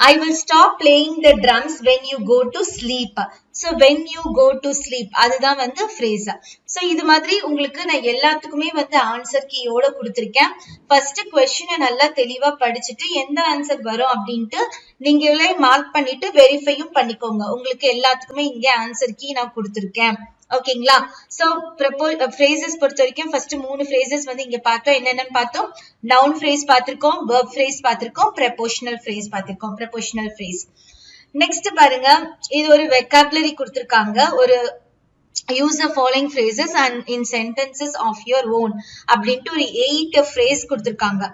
I will stop playing the drums when you go to sleep. So when you go to sleep அதுதான் வந்து phrase. So இது மாதிரி உங்களுக்கு நான் எல்லாத்துக்குமே வந்து ஆன்சர் கீயோட கொடுத்திருக்கேன். ஃபர்ஸ்ட் क्वेश्चन நல்லா தெளிவா படிச்சுட்டு எந்த ஆன்சர் வரும் அப்படின்ட்டு நீங்களே மார்க் பண்ணிட்டு வெரிஃபையும் பண்ணிக்கோங்க. உங்களுக்கு எல்லாத்துக்குமே இங்க ஆன்சர் கீ நான் கொடுத்திருக்கேன். ஓகேங்களா? சோ phrases பொறுத்த வரைக்கும் ஃபர்ஸ்ட் 3 phrases வந்து இங்க பார்த்தோம். என்னென்னு பார்த்தோம்? noun phrase பார்த்திருக்கோம், verb phrase பார்த்திருக்கோம், prepositional phrase பார்த்திருக்கோம். prepositional phrase. நெக்ஸ்ட் பாருங்க, இது ஒரு vocabulary கொடுத்திருக்காங்க. ஒரு use the following phrases and in sentences of your own அப்படின்ட்டு ஒரு 8 phrase கொடுத்திருக்காங்க.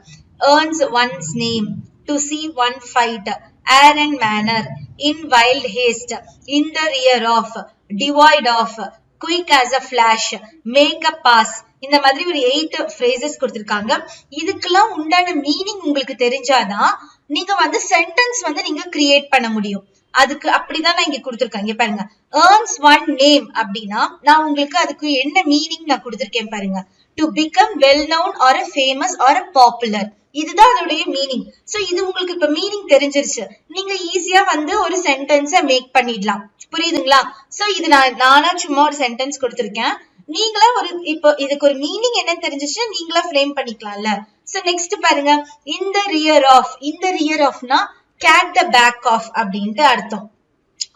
earns one's name, to see one fight, air and manner, in wild haste, in the rear of, devoid of, quick as a flash, make a pass. இந்த மாதிரி ஒரு 8 phrases கொடுத்திருக்காங்க. இதுக்கெல்லாம் உண்டான மீனிங் உங்களுக்கு தெரிஞ்சாதான் நீங்க வந்து சென்டென்ஸ் வந்து நீங்க கிரியேட் பண்ண முடியும். அதுக்கு அப்படிதான் நான் இங்க கொடுத்திருக்கேன். இங்க பாருங்க, earns one name அப்படின்னா நான் உங்களுக்கு அதுக்கு என்ன மீனிங் நான் கொடுத்திருக்கேன் பாருங்க. to become well known or a famous or a popular. இதுதான் அதோடைய மீனிங். சோ இது உங்களுக்கு இப்ப மீனிங் தெரிஞ்சிருச்சு. நீங்க ஈஸியா வந்து ஒரு சென்டென்ஸ மேக் பண்ணிடலாம். புரியுதுங்களா? சோ இது நானா சும்மா ஒரு சென்டென்ஸ் கொடுத்திருக்கேன். நீங்களா ஒரு இப்போ இதுக்கு ஒரு மீனிங் என்ன தெரிஞ்சிச்சு நீங்களா ஃப்ரேம் பண்ணிக்கலாம்ல. சோ நெக்ஸ்ட் பாருங்க, in the rear of. in the rear ofனா cat the back of அப்படின்ட்டு அர்த்தம்.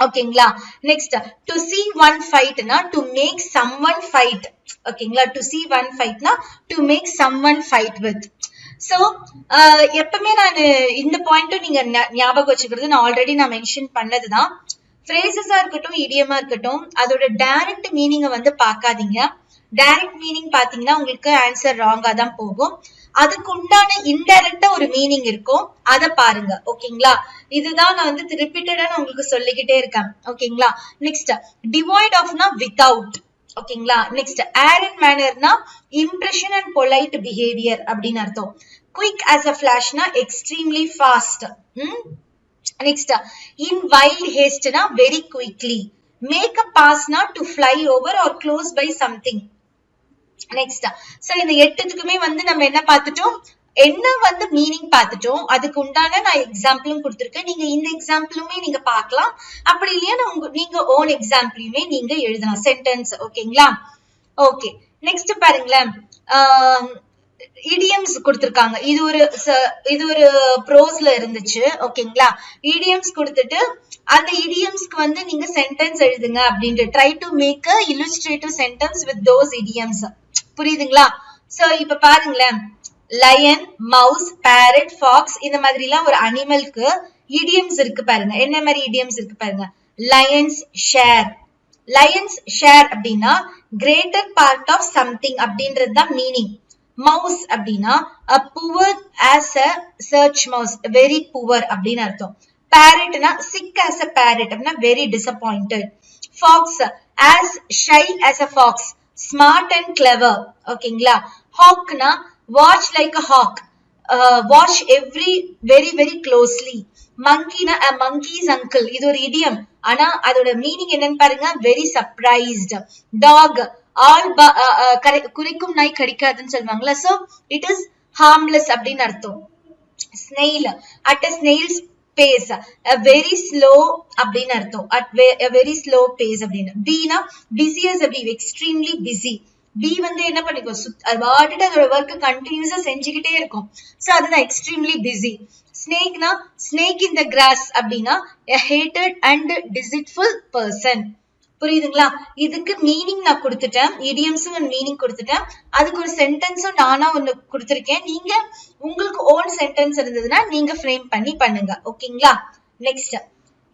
ஓகேங்களா? Next to see one fight னா to make someone fight. ஓகேங்களா? to see one fight னா to make someone fight with. So எப்பவுமே நான் இந்த பாயிண்ட்டும் நீங்க ஞாபகம் வச்சுக்கிறது நான் ஆல்ரெடி நான் மென்ஷன் பண்ணதுதான். phrases இருக்கட்டும், இடியமா இருக்கட்டும், அதோட டைரக்ட் மீனிங்கை வந்து பார்க்காதீங்க. டைரக்ட் மீனிங் பாத்தீங்கன்னா உங்களுக்கு ஆன்சர் ராங்கா தான் போகும். அதுக்கு உண்டான இன்டைரக்டா ஒரு மீனிங் இருக்கும், அதை பாருங்க. ஓகேங்களா? இதுதான் நான் வந்து ரிப்பீட்டடா நான் உங்களுக்கு சொல்லிக்கிட்டே இருக்கேன். ஓகேங்களா? நெக்ஸ்ட் டிவாய்ட் ஆஃப்னா வித்தவுட். ஓகேங்களா? நெக்ஸ்ட் ஏர் அண்ட் மேனர்னா இம்ப்ரெஷன் அண்ட் பொலைட் பிஹேவியர் அப்படின்னு அர்த்தம். குயிக் ஆஸ் அ ஃபிளாஷ்னா extremely fast. Next in wild ஹேஸ்ட்னா வெரி குவிக்லி. மேக் அ பாஸ்னா to fly over or close by something. Next so இந்த 8த்துக்குமே வந்து நம்ம என்ன பார்த்துட்டோம், என்ன வந்து மீனிங் பார்த்துட்டோம். அதுக்கு உண்டான நான் எக்ஸாம்பிளும் கொடுத்திருக்கேன். நீங்க இந்த எக்ஸாம்பிளுமே நீங்க பார்க்கலாம். அப்படி இல்லையா நீங்க ஓன் எக்ஸாம்பிளையுமே நீங்க எழுதலாம் சென்டென்ஸ். ஓகேங்களா? ஓகே, நெக்ஸ்ட் பாருங்களேன், idioms கொடுத்திருக்காங்க. இது ஒரு ப்ரோஸ்ல இருந்துச்சு. ஓகேங்களா? idioms கொடுத்துட்டு அந்த idiomsக்கு வந்து நீங்க சென்டென்ஸ் எழுதுங்க அப்படின்ட்டு try to make a illustrative sentence with those idioms. புரியுதுங்களா? சோ இப்ப பாருங்களேன், lion, mouse, parrot, fox இந்த மாதிரி எல்லாம் ஒரு அனிமலுக்கு idioms இருக்கு பாருங்க. என்ன மாதிரி idioms இருக்கு பாருங்க. lions share. lions share அப்படின்னா greater part of something அப்படின்றது தான் மீனிங். mouse அப்படின்னா a poor as a search mouse, very poor அப்படின்னு அர்த்தம். parrotனா sick as a parrot அப்படின்னா very disappointed. fox as shy as a fox, smart and clever. ஓகேங்களா? hawkனா watch like a hawk, watch very very closely. monkeyனா a monkey's uncle. இது ஒரு idiom. ஆனா அதோட மீனிங் என்னன்னு பாருங்க, very surprised. dog குறிக்கும் நாய் கடிக்காதுன்னு சொல்லுவாங்கல்ல, சோ இட் இஸ் ஹார்ம்லெஸ் அப்படின்னு அர்த்தம். snail at a snail's pace, a very slow அப்படின்னு அர்த்தம். at a very slow pace அப்படின்னு. beeனா busy as a bee, extremely busy. bee வந்து என்ன பண்ணிக்கும், வாட்டுட்டு அதோட ஒர்க் கண்டினியூஸா செஞ்சுக்கிட்டே இருக்கும். சோ அதுதான் extremely busy. snakeனா snake in the grass அப்படின்னா a hated and deceitful person. புரியுதுங்களா? இதுக்கு மீனிங் நான் கொடுத்துட்டேன், இடியம்ஸும் மீனிங் கொடுத்துட்டேன், அதுக்கு ஒரு சென்டென்ஸும் நானா ஒண்ணு கொடுத்துருக்கேன். நீங்க உங்களுக்கு ஓன் சென்டென்ஸ் இருந்ததுன்னா நீங்க ஃப்ரேம் பண்ணி பண்ணுங்க. ஓகேங்களா? நெக்ஸ்ட்,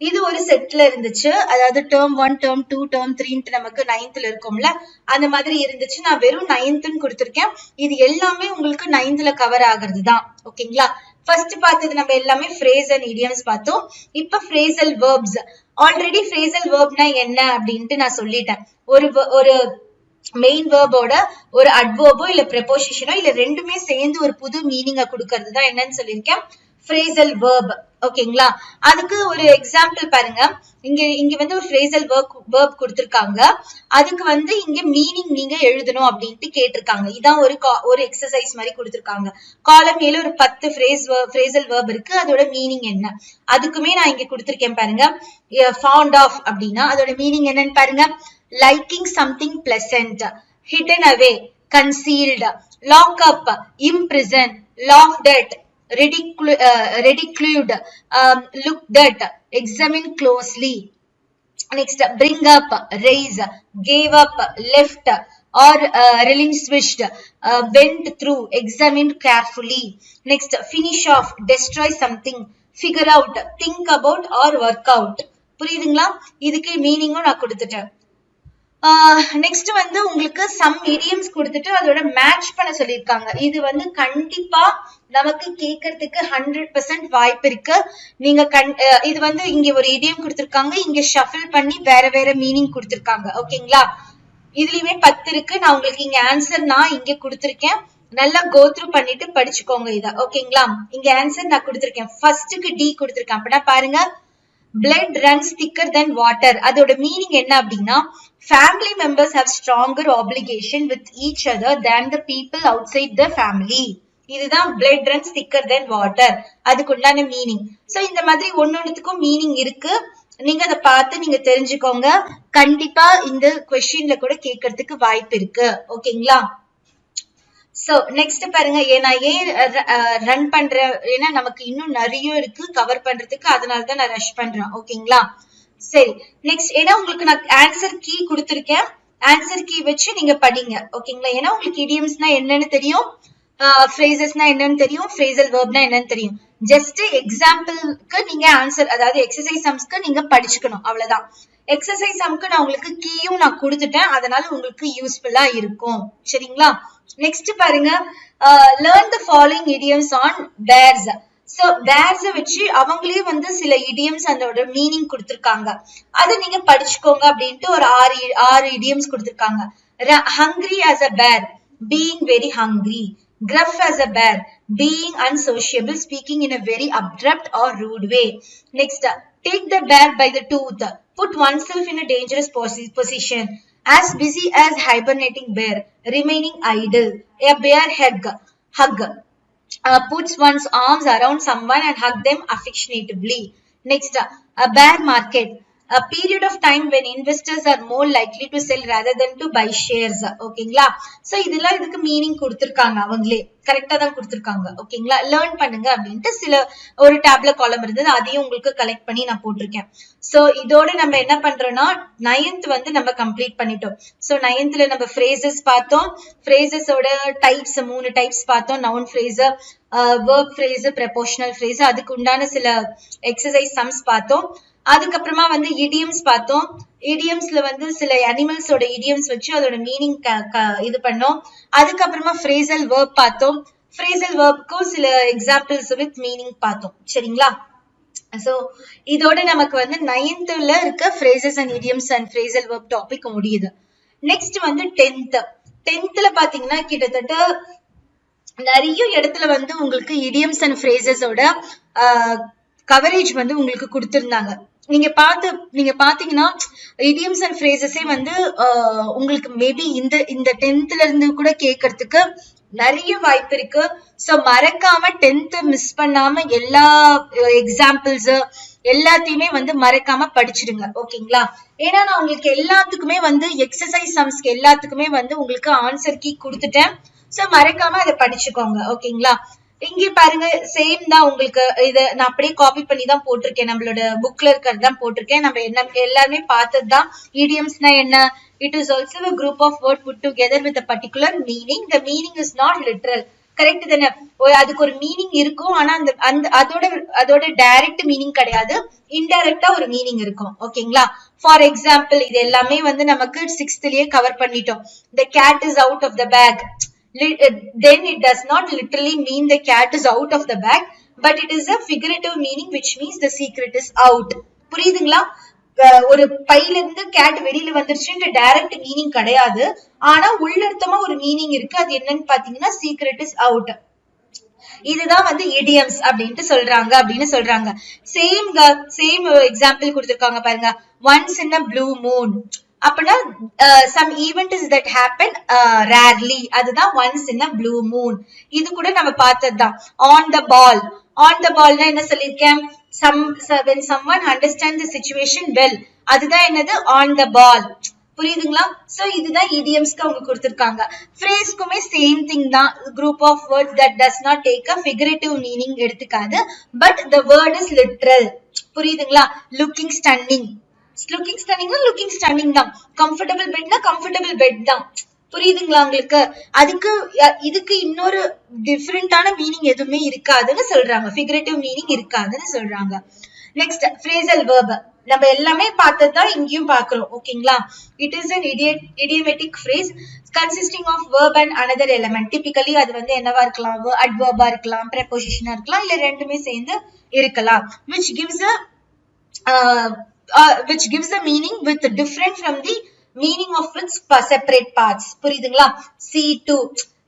இது ஒரு செட்ல இருந்துச்சு, அதாவது டேர்ம் 1, டேர்ம் 2, டேர்ம் 3 நமக்கு 9th இருக்கும்ல, அந்த மாதிரி இருந்துச்சு. நான் வெறும் 9th கொடுத்திருக்கேன். இது எல்லாமே உங்களுக்கு 9th கவர் ஆகுறது தான். ஓகேங்களா? ஃபர்ஸ்ட் பார்த்தது நம்ம எல்லாமே phrase and idioms பார்த்தோம். இப்ப phrasal verbs. ஆல்ரெடி phrasal verbனா என்ன அப்படின்ட்டு நான் சொல்லிட்டேன். ஒரு மெயின் வேர்போட ஒரு அட்வர்போ இல்ல ப்ரெபோசிஷனோ இல்ல ரெண்டுமே சேர்ந்து ஒரு புது மீனிங்கை கொடுக்கறது தான் என்னன்னு சொல்லியிருக்கேன், phrasal verb. ஓகேங்களா? அதுக்கு ஒரு எக்ஸாம்பிள் பாருங்க. இங்க வந்து ஒரு phrasal verb கொடுத்திருக்காங்க, அதுக்கு வந்து இங்க மீனிங் நீங்க எழுதணும் அப்படின்ட்டு கேட்டிருக்காங்க. இதான் ஒரு எக்ஸசைஸ் மாதிரி கொடுத்திருக்காங்க. காலம் மேல ஒரு 10 phrasal verb இருக்கு, அதோட மீனிங் என்ன அதுக்குமே நான் இங்க கொடுத்திருக்கேன் பாருங்க. fond of அப்படின்னா அதோட மீனிங் என்னன்னு பாருங்க. liking something pleasant, hidden away, concealed, lock up, imprison, laughed at, ridiculed, looked at, examine closely. Next, bring up, raise, gave up, left, or relinquished, went through, examine carefully. Next, finish off, destroy something, figure out, think about, or work out. புரியுதுங்களா? இதுக்கு மீனிங்கும் நான் கொடுத்துட்டேன். நெக்ஸ்ட் வந்து உங்களுக்கு சம் idioms கொடுத்துட்டு அதோட மேட்ச் பண்ண சொல்லியிருக்காங்க. இது வந்து கண்டிப்பா நமக்கு கேட்கறதுக்கு 100% வாய்ப்பு இருக்கு. நீங்க இது வந்து இங்க ஒரு idiom கொடுத்திருக்காங்க, இங்க ஷஃபில் பண்ணி வேற வேற மீனிங் கொடுத்திருக்காங்க. ஓகேங்களா? இதுலயுமே 10 இருக்கு. நான் உங்களுக்கு இங்க ஆன்சர் நான் இங்க கொடுத்திருக்கேன், நல்லா கோ த்ரூ பண்ணிட்டு படிச்சுக்கோங்க இத. ஓகேங்களா? இங்க ஆன்சர் நான் கொடுத்திருக்கேன். ஃபர்ஸ்ட்க்கு டி கொடுத்திருக்கேன். அப்படின்னா பாருங்க, blood runs thicker than water. அதோட மீனிங் என்ன அப்படின்னா, family members have stronger obligation with each other than the people outside the family. இதுதான் blood runs thicker than water, அதுக்கு உண்டான மீனிங். சோ இந்த மாதிரி ஒன்னொன்னுத்துக்கும் மீனிங் இருக்கு, நீங்க அதை பார்த்து நீங்க தெரிஞ்சுக்கோங்க. கண்டிப்பா இந்த கொஸ்டின்ல கூட கேட்கறதுக்கு வாய்ப்பு இருக்கு. ஓகேங்களா? சோ நெக்ஸ்ட் பாருங்க, நான் ஏன் ரன் பண்றேன், ஏன்னா நமக்கு இன்னும் நிறைய இருக்கு கவர் பண்றதுக்கு, அதனாலதான் நான் ரஷ் பண்றேன். ஓகேங்களா? சரி, நெக்ஸ்ட், ஏன்னா உங்களுக்கு நான் ஆன்சர் கீ கொடுத்திருக்கேன், ஆன்சர் கீ வச்சு நீங்க படிங்க. ஓகேங்களா? ஏன்னா உங்களுக்கு இடியம்ஸ்னா என்னன்னு தெரியும், ஃப்ரேசஸ்னா என்னன்னு தெரியும், phrasal verbனா என்னன்னு தெரியும். ஜஸ்ட் எக்ஸாம்பிளுக்கு நீங்க ஆன்சர், அதாவது எக்ஸசைஸ் சம்ஸ்க்கு நீங்க படிச்சுக்கணும், அவ்வளவுதான். எக்ஸசைஸ் சம்க்கு நான் உங்களுக்கு கீயும் நான் கொடுத்துட்டேன், அதனால உங்களுக்கு யூஸ்ஃபுல்லா இருக்கும். சரிங்களா? நெக்ஸ்ட் பாருங்க, learn the following idioms on bears. So bears வச்சு அவங்களே வந்து சில idioms அதோட மீனிங் கொடுத்திருக்காங்க, அதை நீங்க படிச்சுக்கோங்க அப்படின்ட்டு ஒரு 6 idioms கொடுத்திருக்காங்க. hungry as a bear, being very hungry. gruff as a bear, being unsociable, speaking in a very abrupt or rude way. Next, take the bear by the tooth, put oneself in a dangerous position, as busy as hibernating bear, remaining idle. A bear hug, puts one's arms around someone and hug them affectionately. Next, a bear market, a period of time when investors are more likely to sell rather than to buy shares. ஓகேங்களா? சோ இதெல்லாம் இதுக்கு மீனிங் கொடுத்திருக்காங்க, அவங்களே கரெக்டா தான் கொடுத்திருக்காங்க. ஓகேங்களா? லேர்ன் பண்ணுங்க அப்படின்ட்டு சில ஒரு டேப்ல காலம் இருந்தது, அதையும் உங்களுக்கு கலெக்ட் பண்ணி நான் போட்டிருக்கேன். சோ இதோட நம்ம என்ன பண்றோம்னா 9th வந்து நம்ம கம்ப்ளீட் பண்ணிட்டோம். சோ 9thல நம்ம phrases பார்த்தோம், phraseஸோட டைப்ஸ் 3 டைப்ஸ் பார்த்தோம், noun phrase, verb phrase, prepositional phrase. அதுக்கு உண்டான சில எக்ஸசைஸ் சம்ஸ் பார்த்தோம். அதுக்கப்புறமா வந்து idioms பார்த்தோம். idiomsல வந்து சில அனிமல்ஸோட idioms வச்சு அதோட மீனிங் இது பண்ணோம். அதுக்கப்புறமா phrasal verb பார்த்தோம். phrasal verbக்கும் சில எக்ஸாம்பிள்ஸ் வித் மீனிங் பார்த்தோம். சரிங்களா? சோ இதோட நமக்கு வந்து 9thல இருக்க phrases and idioms and phrasal verb topic முடியுது. நெக்ஸ்ட் வந்து 10thல பாத்தீங்கன்னா கிட்டத்தட்ட நிறைய இடத்துல வந்து உங்களுக்கு idioms and phraseஸோட கவரேஜ் வந்து உங்களுக்கு கொடுத்திருந்தாங்க. நீங்க பாத்தீங்கன்னா idioms and phrases வந்து உங்களுக்கு மேபி இந்த 10thல இருந்து கூட கேட்கறதுக்கு நிறைய வாய்ப்பு இருக்கு. சோ மறக்காம 10th மிஸ் பண்ணாம எல்லா எக்ஸாம்பிள்ஸ் எல்லாத்தையுமே வந்து மறக்காம படிச்சிடுங்க. ஓகேங்களா? ஏன்னா நான் உங்களுக்கு எல்லாத்துக்குமே வந்து எக்ஸசைஸ் சம்ஸ்க்கு எல்லாத்துக்குமே வந்து உங்களுக்கு ஆன்சர் கீ கொடுத்துட்டேன். சோ மறக்காம அதை படிச்சுக்கோங்க. ஓகேங்களா? இங்க பாருங்க சேம் தான் உங்களுக்கு இத நான் அப்படியே காப்பி பண்ணி தான் போட்டிருக்கேன் நம்மளோட புக்ல இருக்கிறது தான் போட்டிருக்கேன் நம்ம என்ன எல்லாருமே பார்த்தது தான் இடியம்ஸ்னா என்ன it is also a group of word put together with a particular meaning the meaning is not literal correct தானே அதுக்கு ஒரு மீனிங் இருக்கும் ஆனா அந்த அந்த அதோட டைரக்ட் மீனிங் கிடையாது இன்டைரக்டா ஒரு மீனிங் இருக்கும் ஓகேங்களா ஃபார் எக்ஸாம்பிள் இது எல்லாமே வந்து நமக்கு 6thலயே கவர் பண்ணிட்டோம் the cat is out of the bag then it does not literally mean the cat is out of the bag but it is a figurative meaning which means the secret is out புரியுதுங்களா ஒரு பையில இருந்து கேட் வெளியில வந்துருச்சுன்ற டைரக்ட் மீனிங் கிடையாது ஆனா உள்ளர்த்தமா ஒரு மீனிங் இருக்கு அது என்னன்னு பாத்தீங்கன்னா சீக்ரெட் இஸ் அவுட் இதுதான் வந்து இடியம்ஸ் அப்படின்ட்டு சொல்றாங்க சேம் எக்ஸாம்பிள் கொடுத்திருக்காங்க பாருங்க once in a blue moon அப்படின்னா some event is that happen rarely அதுதான் once in a blue moon இது கூட நம்ம பார்த்ததுதான் on the ball னா என்ன சொல்லிருக்கேன் when someone understands the situation well அதுதான் என்னது on the ball புரியுதுங்களா சோ இதுதான் idioms-க்கு அவங்க கொடுத்திருக்காங்க phrase-க்குமே சேம் திங் தான் group of words that does not take a figurative meaning எடுத்துக்காது but the word is literal புரியுதுங்களா looking stunning தான் கம்ஃபர்டபிள் பெட்னா கம்ஃபர்டபிள் பெட் தான் புரியுதுங்களா உங்களுக்கு அதுக்கு இதுக்கு இன்னொரு டிஃபரெண்டான மீனிங் எதுவுமே இருக்காதுன்னு சொல்றாங்க ஃபிகரேட்டிவ் மீனிங் இருக்காதுன்னு சொல்றாங்க நெக்ஸ்ட் phrasal verb நம்ம எல்லாமே பார்த்ததுதான் இங்கேயும் பாக்குறோம் ஓகேங்களா it is an idiomatic phrase consisting of verb and another element typically அது வந்து என்னவா இருக்கலாம் adverb-ஆ இருக்கலாம் preposition-ஆ இருக்கலாம் இல்ல ரெண்டுமே சேர்ந்து இருக்கலாம் which gives a meaning with different from the meaning of its separate parts புரியுதுங்களா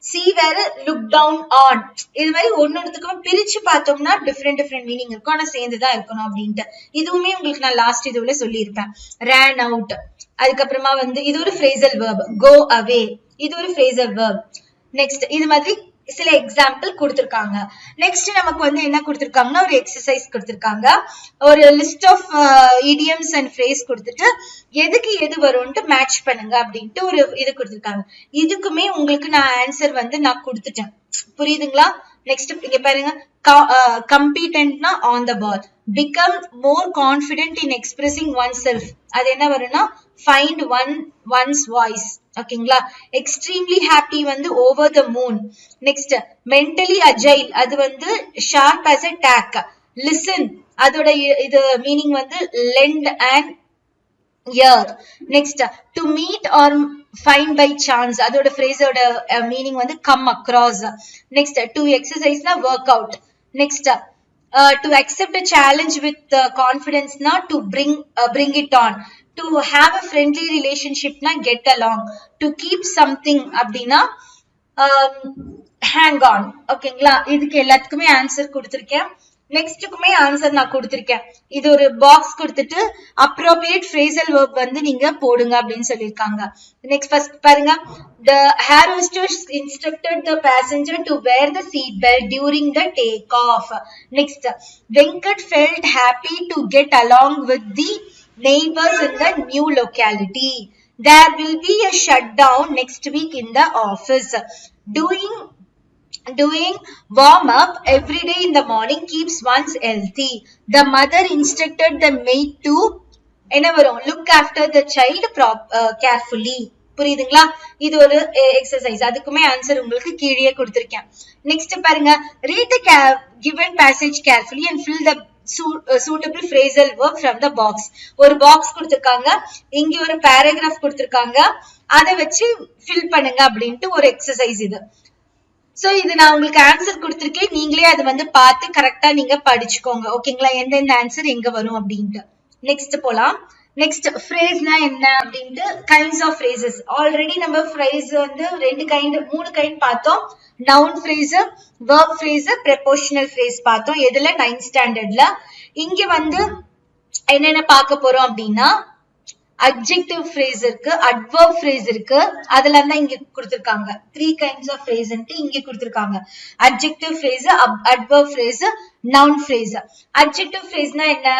see வேற look down on இது மாதிரி ஒன்னொன்னுத்துக்கும் பிரிச்சு பார்த்தோம்னா different மீனிங் இருக்கும் ஆனா சேர்ந்துதான் இருக்கணும் அப்படின்ட்டு இதுவுமே உங்களுக்கு நான் லாஸ்ட் இதுல சொல்லியிருப்பேன் ran out அதுக்கப்புறமா வந்து இது ஒரு phrasal verb go away இது ஒரு phrasal verb நெக்ஸ்ட் இது மாதிரி சில எக்ஸாம்பிள் கொடுத்திருக்காங்க நெக்ஸ்ட் நமக்கு வந்து என்ன கொடுத்திருக்காங்கன்னா ஒரு எக்ஸசைஸ் கொடுத்திருக்காங்க ஒரு list of idioms and phrase கொடுத்துட்டு எதுக்கு எது வரும்னு மேட்ச் பண்ணுங்க அப்படின்ட்டு ஒரு இது கொடுத்திருக்காங்க இதுக்குமே உங்களுக்கு நான் ஆன்சர் வந்து நான் கொடுத்துட்டேன் புரியுதுங்களா நெக்ஸ்ட் இங்க பாருங்க கம்பீட்டன்ட்னா on the ball become more confident in expressing oneself அது என்ன வரும்னா find one's voice ஓகேங்களா extremely happy வந்து over the moon next mentally agile அது வந்து sharp as a tack listen அதோட இது மீனிங் வந்து lend and ear next to meet or find by chance அதோட phrase ஓட மீனிங் வந்து come across next to exercise na work out next to accept a challenge with confidence na to bring it on to have a friendly relationship na get along to keep something அப்படினா hang on ஓகேங்களா இதுக்கு எல்லாத்துக்குமே ஆன்சர் கொடுத்திருக்கேன் நெக்ஸ்ட்டுக்குமே ஆன்சர் நான் கொடுத்திருக்கேன் இது ஒரு பாக்ஸ் கொடுத்துட்டு appropriate phrasal verb வந்து நீங்க போடுங்க அப்படின்னு சொல்லிருக்காங்க நெக்ஸ்ட் ஃபர்ஸ்ட் பாருங்க the air hostess instructed the passenger to wear the seat belt during the take off next Venkat felt happy to get along with the neighbors in the new locality there will be a shutdown next week in the office doing warm up every day in the morning keeps one's healthy the mother instructed the maid to என்ன வரும் look after the child carefully புரியுதுங்களா இது ஒரு எக்ஸசைஸ் அதுக்குமே ஆன்சர் உங்களுக்கு கீழே கொடுத்திருக்கேன் நெக்ஸ்ட் பாருங்க read the given passage carefully and fill the suitable phrasal verb from the box ஒரு பாக்ஸ் கொடுத்திருக்காங்க இங்க ஒரு பேராகிராஃப் கொடுத்திருக்காங்க அதை வச்சு ஃபில் பண்ணுங்க அப்படின்ட்டு ஒரு எக்ஸசைஸ் இது சோ இது நான் உங்களுக்கு ஆன்சர் கொடுத்திருக்கேன் நீங்களே அது வந்து பார்த்து கரெக்டா நீங்க படிச்சுக்கோங்க ஓகேங்களா எந்தெந்த ஆன்சர் எங்க வரும் அப்படின்ட்டு நெக்ஸ்ட் போலாம் நெக்ஸ்ட் phrase-னா என்ன அப்படின்ட்டு கைண்ட்ஸ் ஆஃப் phrases ஆல்ரெடி நம்ம phrase வந்து மூணு கைண்ட் பார்த்தோம் noun phrase verb phrase prepositional phrase பார்த்தோம் எதுல 9th ஸ்டாண்டர்ட்ல இங்க வந்து என்னென்ன பார்க்க போறோம் அப்படின்னா adjective phrase இருக்கு adverb phrase இருக்கு அதுல தான் இங்க கொடுத்திருக்காங்க 3 kinds of phrase ன்ட்டு இங்க கொடுத்திருக்காங்க adjective phrase adverb phrase noun phrase adjective phrase னா என்ன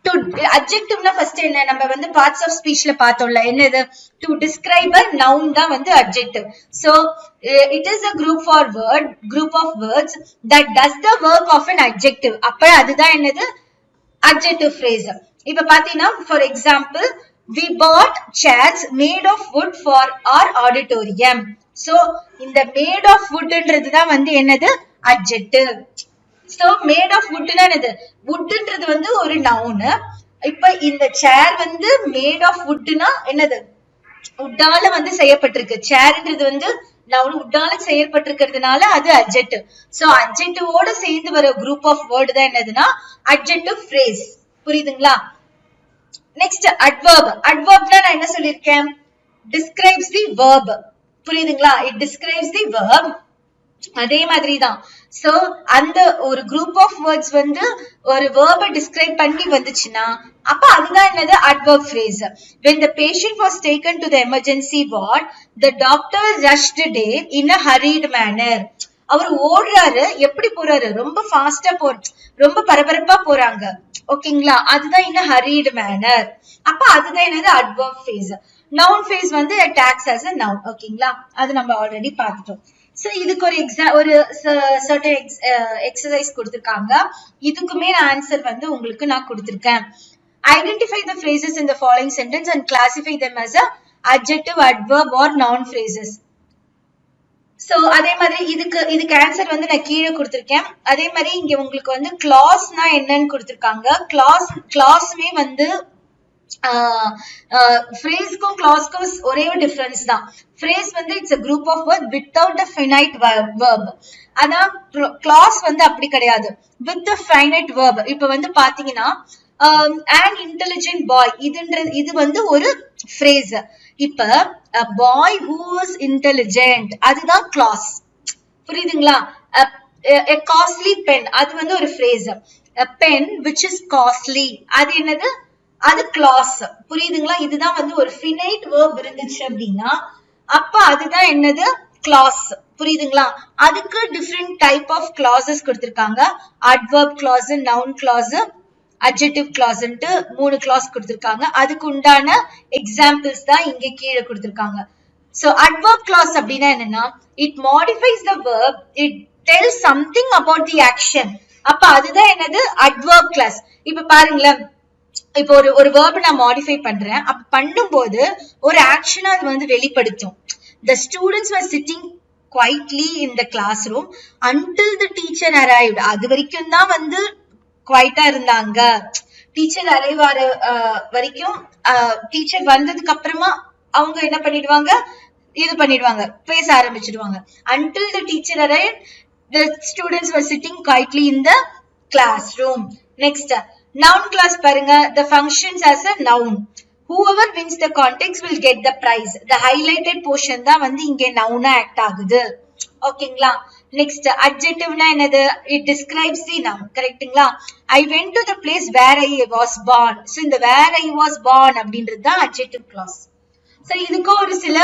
to adjectiveனா first என்ன நம்ம வந்து parts of speechல பார்த்தோம்ல என்னது to describe a noun தான் வந்து adjective. So it is a group of words that does the work of an adjective. அப்ப அதுதான் என்னது adjective phrase. இப்ப பாத்தீங்கன்னா for example we bought chairs made of wood for our auditorium. So இந்த made of woodன்றது தான் வந்து என்னது adjective. So made of wood னா என்னது woodன்றது வந்து ஒரு noun. இப்ப இந்த chair வந்து made of wood னா என்னது woodால வந்து செய்யப்பட்டிருக்கு. chairன்றது வந்து noun woodால செய்யப்பட்டிருக்கிறதுனால அது adjective. So adjective ஓட சேர்ந்து வர group of word தான் என்னதுன்னா adjective phrase. புரியுதுங்களா? Next adverb. adverbனா நான் என்ன சொல்லிருக்கேன்? describes the verb. புரியுதுங்களா? it describes the verb. அதே மாதிரி தான். So அந்த ஒரு group of words வந்து ஒரு verb describe பண்ணி வந்துச்சுன்னா அப்ப அதுதான் என்னது adverb phrase. When the patient was taken to the emergency ward, the doctor rushed there in a hurried manner. அவர் ஓடுறாரு, எப்படி போறாரு? ரொம்ப ஃபாஸ்டா ரொம்ப பரபரப்பா போறாங்க. ஓகேங்களா? அதுதான் in a hurried manner. அப்ப அதுதான் என்னது adverb phrase. noun phrase வந்து it acts as a noun. ஓகேங்களா? அது நம்ம ஆல்ரெடி பார்த்துட்டோம். So இதுக்கு ஒரு certain exercise கொடுத்திருக்காங்க. இதுக்குமே ஆன்சர் வந்து உங்களுக்கு நான் கொடுத்திருக்கேன். Identify the phrases in the following sentence and classify them as a adjective, adverb or noun phrases. So அதே மாதிரி இதுக்கு ஆன்சர் வந்து நான் கீழே கொடுத்திருக்கேன். அதே மாதிரி இங்க உங்களுக்கு வந்து clauseனா என்னன்னு கொடுத்திருக்காங்க. clauseமே வந்து phrase-க்கும் clause-க்கும் ஒரே ஒரு difference தான். phrase வந்து it's a group of words without a finite verb. ஆனா clause வந்து அப்படி கிடையாது, with a finite verb. இப்ப வந்து பாத்தீங்கன்னா an intelligent boy இது வந்து ஒரு phrase. இப்ப a boy who is intelligent அதுதான் clause. புரியுதுங்களா? a costly pen அது வந்து ஒரு phrase. a pen which is costly அது என்னது? அது clause. புரியுதுங்களா? இதுதான் வந்து ஒரு finite verb இருந்துச்சு அப்படின்னா அப்ப அதுதான் என்னது clause. புரியுதுங்களா? அதுக்கு different type of clauses கொடுத்திருக்காங்க. adverb clause, noun clause, adjective clause ன்ட்டு 3 clause கொடுத்திருக்காங்க. அதுக்கு உண்டான examples தான் இங்க கீழே கொடுத்திருக்காங்க. So adverb clause அப்படின்னா என்னன்னா it modifies the verb, it tells something about the action. அப்ப அதுதான் என்னது adverb clause. இப்ப பாருங்களேன், இப்ப ஒரு verb நான் modify பண்றேன். அப்ப பண்ணும்போது ஒரு action அது வந்து வெளிப்படுத்தும். The students were sitting quietly in the classroom until the teacher arrived. அது வரைக்கும் தான் வந்து குவைட்டா இருந்தாங்க. டீச்சர் அரைவ் ஆற வரைக்கும் டீச்சர் வந்ததுக்கு அப்புறமா அவங்க என்ன பண்ணிடுவாங்க? இது பண்ணிடுவாங்க, பேச ஆரம்பிச்சிடுவாங்க. until the teacher arrived, the students were sitting quietly in the classroom. Next noun clause பாருங்க. the functions as a noun. whoever wins the contest will get the prize. the highlighted portion தான் வந்து இங்க noun ஆக்ட் ஆகுது. ஓகேங்களா? next adjectiveனா என்னது? it describes the noun. கரெக்ட்டுங்களா? I went to the place where I was born. so இந்த where I was born அப்படின்றது தான் adjective clause. so இதுக்கு ஒரு சில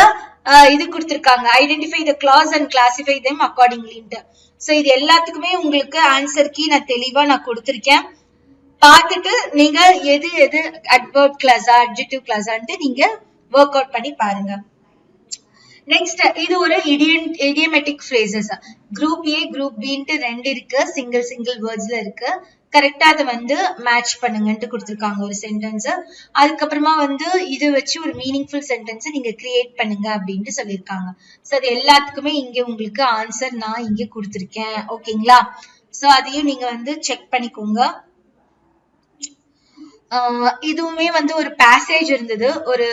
இது கொடுத்திருக்காங்க. identify the clause and classify them accordingly. so இது எல்லாத்துக்குமே உங்களுக்கு ஆன்சர் கீ நான் தெளிவா நான் கொடுத்திருக்கேன். பார்த்துட்டு நீங்க எது adverb clause adjective clause நீங்க work out பண்ணி பாருங்க. நெக்ஸ்ட் இது ஒரு idiomatic phrases. group A group B ன்ட்டு ரெண்டு இருக்கு, சிங்கிள் வேர்ட்ஸ்ல இருக்கு. கரெக்டா அதை வந்து மேட்ச் பண்ணுங்கன்ட்டு கொடுத்திருக்காங்க ஒரு சென்டென்ஸ். அதுக்கப்புறமா வந்து இது வச்சு ஒரு மீனிங்ஃபுல் சென்டென்ஸ் நீங்க கிரியேட் பண்ணுங்க அப்படின்ட்டு சொல்லியிருக்காங்க. சோ அது எல்லாத்துக்குமே இங்க உங்களுக்கு ஆன்சர் நான் இங்க கொடுத்திருக்கேன். ஓகேங்களா? சோ அதையும் நீங்க வந்து செக் பண்ணிக்கோங்க. இதுவுமே வந்து ஒரு பேசேஜ் இருந்தது. ஒரு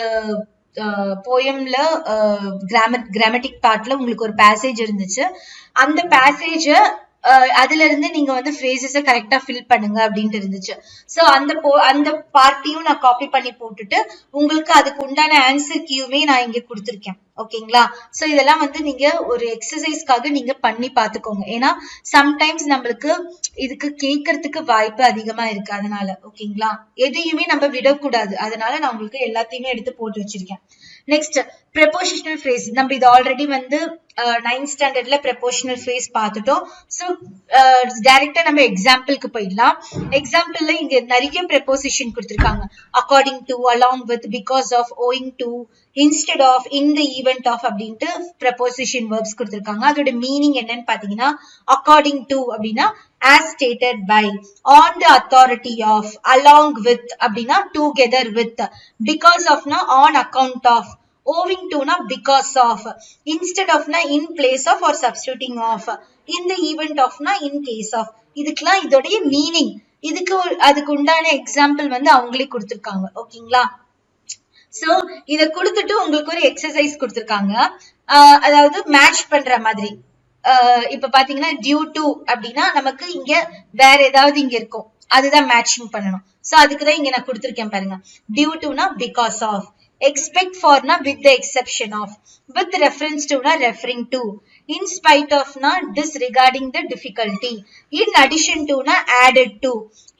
போயம்ல கிராமட்டிக் பார்ட்ல உங்களுக்கு ஒரு பேசேஜ் இருந்துச்சு. அந்த பேசேஜ அதுல இருந்து நீங்க வந்து phrases கரெக்டா ஃபில் பண்ணுங்க அப்படின்ட்டு இருந்துச்சு. சோ அந்த பார்ட்டியும் நான் காப்பி பண்ணி போட்டுட்டு உங்களுக்கு அதுக்கு உண்டான ஆன்சர் கீயுமே நான் இங்க கொடுத்திருக்கேன். ஓகேங்களா? சோ இதெல்லாம் வந்து நீங்க ஒரு எக்ஸசைஸ்க்காக நீங்க பண்ணி பாத்துக்கோங்க. ஏன்னா சம்டைம்ஸ் நம்மளுக்கு இதுக்கு கேட்கறதுக்கு வாய்ப்பு அதிகமா இருக்கு. அதனால ஓகேங்களா, எதையுமே நம்ம விடக்கூடாது. அதனால நான் உங்களுக்கு எல்லாத்தையுமே எடுத்து போட்டு வச்சிருக்கேன். Next prepositional phrase. நம்ம இது ஆல்ரெடி வந்து 9th ஸ்டாண்டர்ட்ல ப்ரெபோஷனல் ஃப்ரேஸ் பார்த்துட்டோம். ஸோ டைரக்டா நம்ம எக்ஸாம்பிளுக்கு போயிடலாம். எக்ஸாம்பிள்ல இங்க நிறைய ப்ரெபோசிஷன் கொடுத்திருக்காங்க. According to, along with, because of, owing to, instead of, in the event of அப்படின்ட்டு ப்ரெபோசிஷன் வேர்ப்ஸ் கொடுத்திருக்காங்க. அதோட மீனிங் என்னன்னு பாத்தீங்கன்னா, அக்கார்டிங் டு அப்படின்னா as stated by, on the authority of, along with அப்படின்னா together with, because of na on account of, owing to na because of, instead of na in place of or substituting of, in the event of na in case of. இதுக்கெல்லாம் இதோடைய மீனிங், அதுக்கு உண்டான எக்ஸாம்பிள் வந்து அவங்களே கொடுத்திருக்காங்க. ஓகேங்களா? சோ இத கொடுத்துட்டு உங்களுக்கு ஒரு எக்ஸசைஸ் கொடுத்திருக்காங்க. அதாவது மேட்ச் பண்ற மாதிரி. இப்ப பாத்தீங்கன்னா டியூ டு அப்படின்னா நமக்கு இங்க வேற ஏதாவது இங்க இருக்கும், அதுதான் மேட்சிங் பண்ணணும். சோ அதுக்குதான் இங்க நான் கொடுத்திருக்கேன் பாருங்க. டியூ டுனா பிகாஸ் ஆஃப், எக்ஸ்பெக்ட் ஃபார்னா with the exception of, with reference டுனா ரெஃபரிங் டு, இன் ஸ்பைட் ஆஃப்னா disregarding the difficulty, in addition டுனா ஆடட் டு,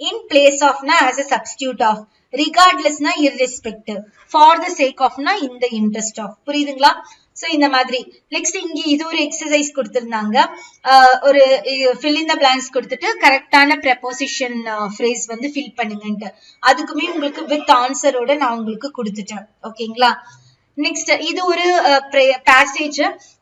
இன் பிளேஸ் ஆஃப்னா ஆஸ் அ சப்ஸ்டியூட் ஆஃப், ரிகார்ட்லெஸ்னா irrespective, ஃபார் த சேக் ஆஃப்னா இன் த இன்ட்ரெஸ்ட் ஆஃப். புரியுதுங்களா? சோ இந்த மாதிரி. நெக்ஸ்ட் இங்க இது ஒரு எக்ஸசைஸ் கொடுத்திருந்தாங்க. ஒரு ஃபில் இன் த பிளாங்க்ஸ் கொடுத்துட்டு கரெக்டான ப்ரெபோசிஷன் ஃப்ரேஸ் வந்து ஃபில் பண்ணுங்கன்ட்டு. அதுக்குமே உங்களுக்கு வித் ஆன்சரோட நான் உங்களுக்கு கொடுத்துட்டேன். ஓகேங்களா? நெக்ஸ்ட் இது ஒரு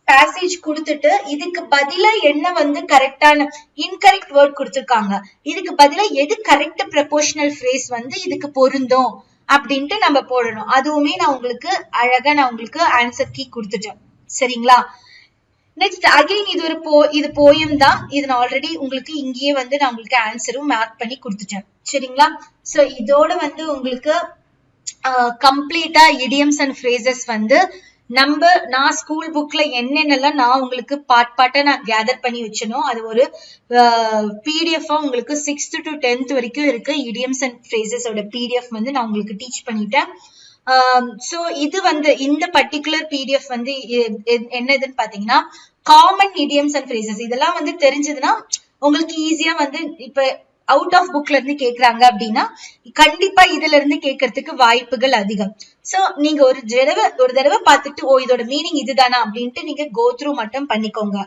பேசேஜ் கொடுத்துட்டு இதுக்கு பதிலா என்ன வந்து கரெக்டான, இன்கரெக்ட் வேர்ட் கொடுத்திருக்காங்க. இதுக்கு பதிலா எது கரெக்ட் ப்ரெபோஷனல் ஃப்ரேஸ் வந்து இதுக்கு பொருந்தும் அப்படின்ட்டு நம்ம போடணும். அதுவுமே நான் உங்களுக்கு அழகா ஆன்சர் கீ கொடுத்துட்டேன். சரிங்களா? நெக்ஸ்ட் அகைன் இது போயம் தான். இது நான் ஆல்ரெடி உங்களுக்கு இங்கேயே வந்து நான் உங்களுக்கு ஆன்சரும் மார்க் பண்ணி கொடுத்துட்டேன். சரிங்களா? சோ இதோட வந்து உங்களுக்கு கம்ப்ளீட்டா இடியம்ஸ் அண்ட் ஃப்ரேசஸ் வந்து நான் ஸ்கூல் புக்ல என்னென்னலாம் நான் உங்களுக்கு பார்ட்டா நான் கேதர் பண்ணி வச்சனோ அது ஒரு PDF உங்களுக்கு 6th to 10th வரைக்கும் இருக்கு. இடியம்ஸ் அண்ட் ஃப்ரேசஸோட PDF வந்து நான் உங்களுக்கு டீச் பண்ணிட்டேன். சோ இது வந்து இந்த பர்டிகுலர் PDF வந்து என்னதுன்னு பாத்தீங்கன்னா காமன் இடியம்ஸ் அண்ட் ஃப்ரேசஸ். இதெல்லாம் வந்து தெரிஞ்சதுன்னா உங்களுக்கு ஈஸியா வந்து இப்ப அவுட் ஆஃப் புக்ல இருந்து கேக்குறாங்க அப்படின்னா கண்டிப்பா இதுல இருந்து கேட்கறதுக்கு வாய்ப்புகள் அதிகம். சோ நீங்க ஒரு தடவை பார்த்துட்டு ஓ இதோட மீனிங் இதுதானா அப்படின்ட்டு நீங்க கோ த்ரூ மட்டும் பண்ணிக்கோங்க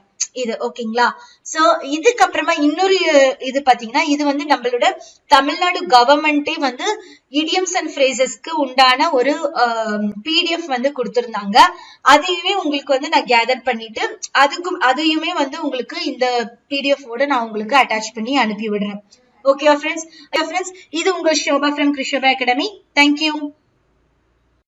இது. ஓகேங்களா? சோ இதுக்கப்புறமா இன்னொரு இது பாத்தீங்கன்னா இது வந்து நம்மளோட தமிழ்நாடு கவர்மெண்டே வந்து இடியம்ஸ் அண்ட் ஃப்ரேசஸ்க்கு உண்டான ஒரு PDF வந்து கொடுத்திருந்தாங்க. அதையுமே உங்களுக்கு வந்து நான் கேதர் பண்ணிட்டு அதையுமே வந்து உங்களுக்கு இந்த PDF ஓட நான் உங்களுக்கு அட்டாச் பண்ணி அனுப்பி விடுறேன். ஓகே ஃப்ரெண்ட்ஸ், இது உங்க Shobha from Krishobha academy. Thank you.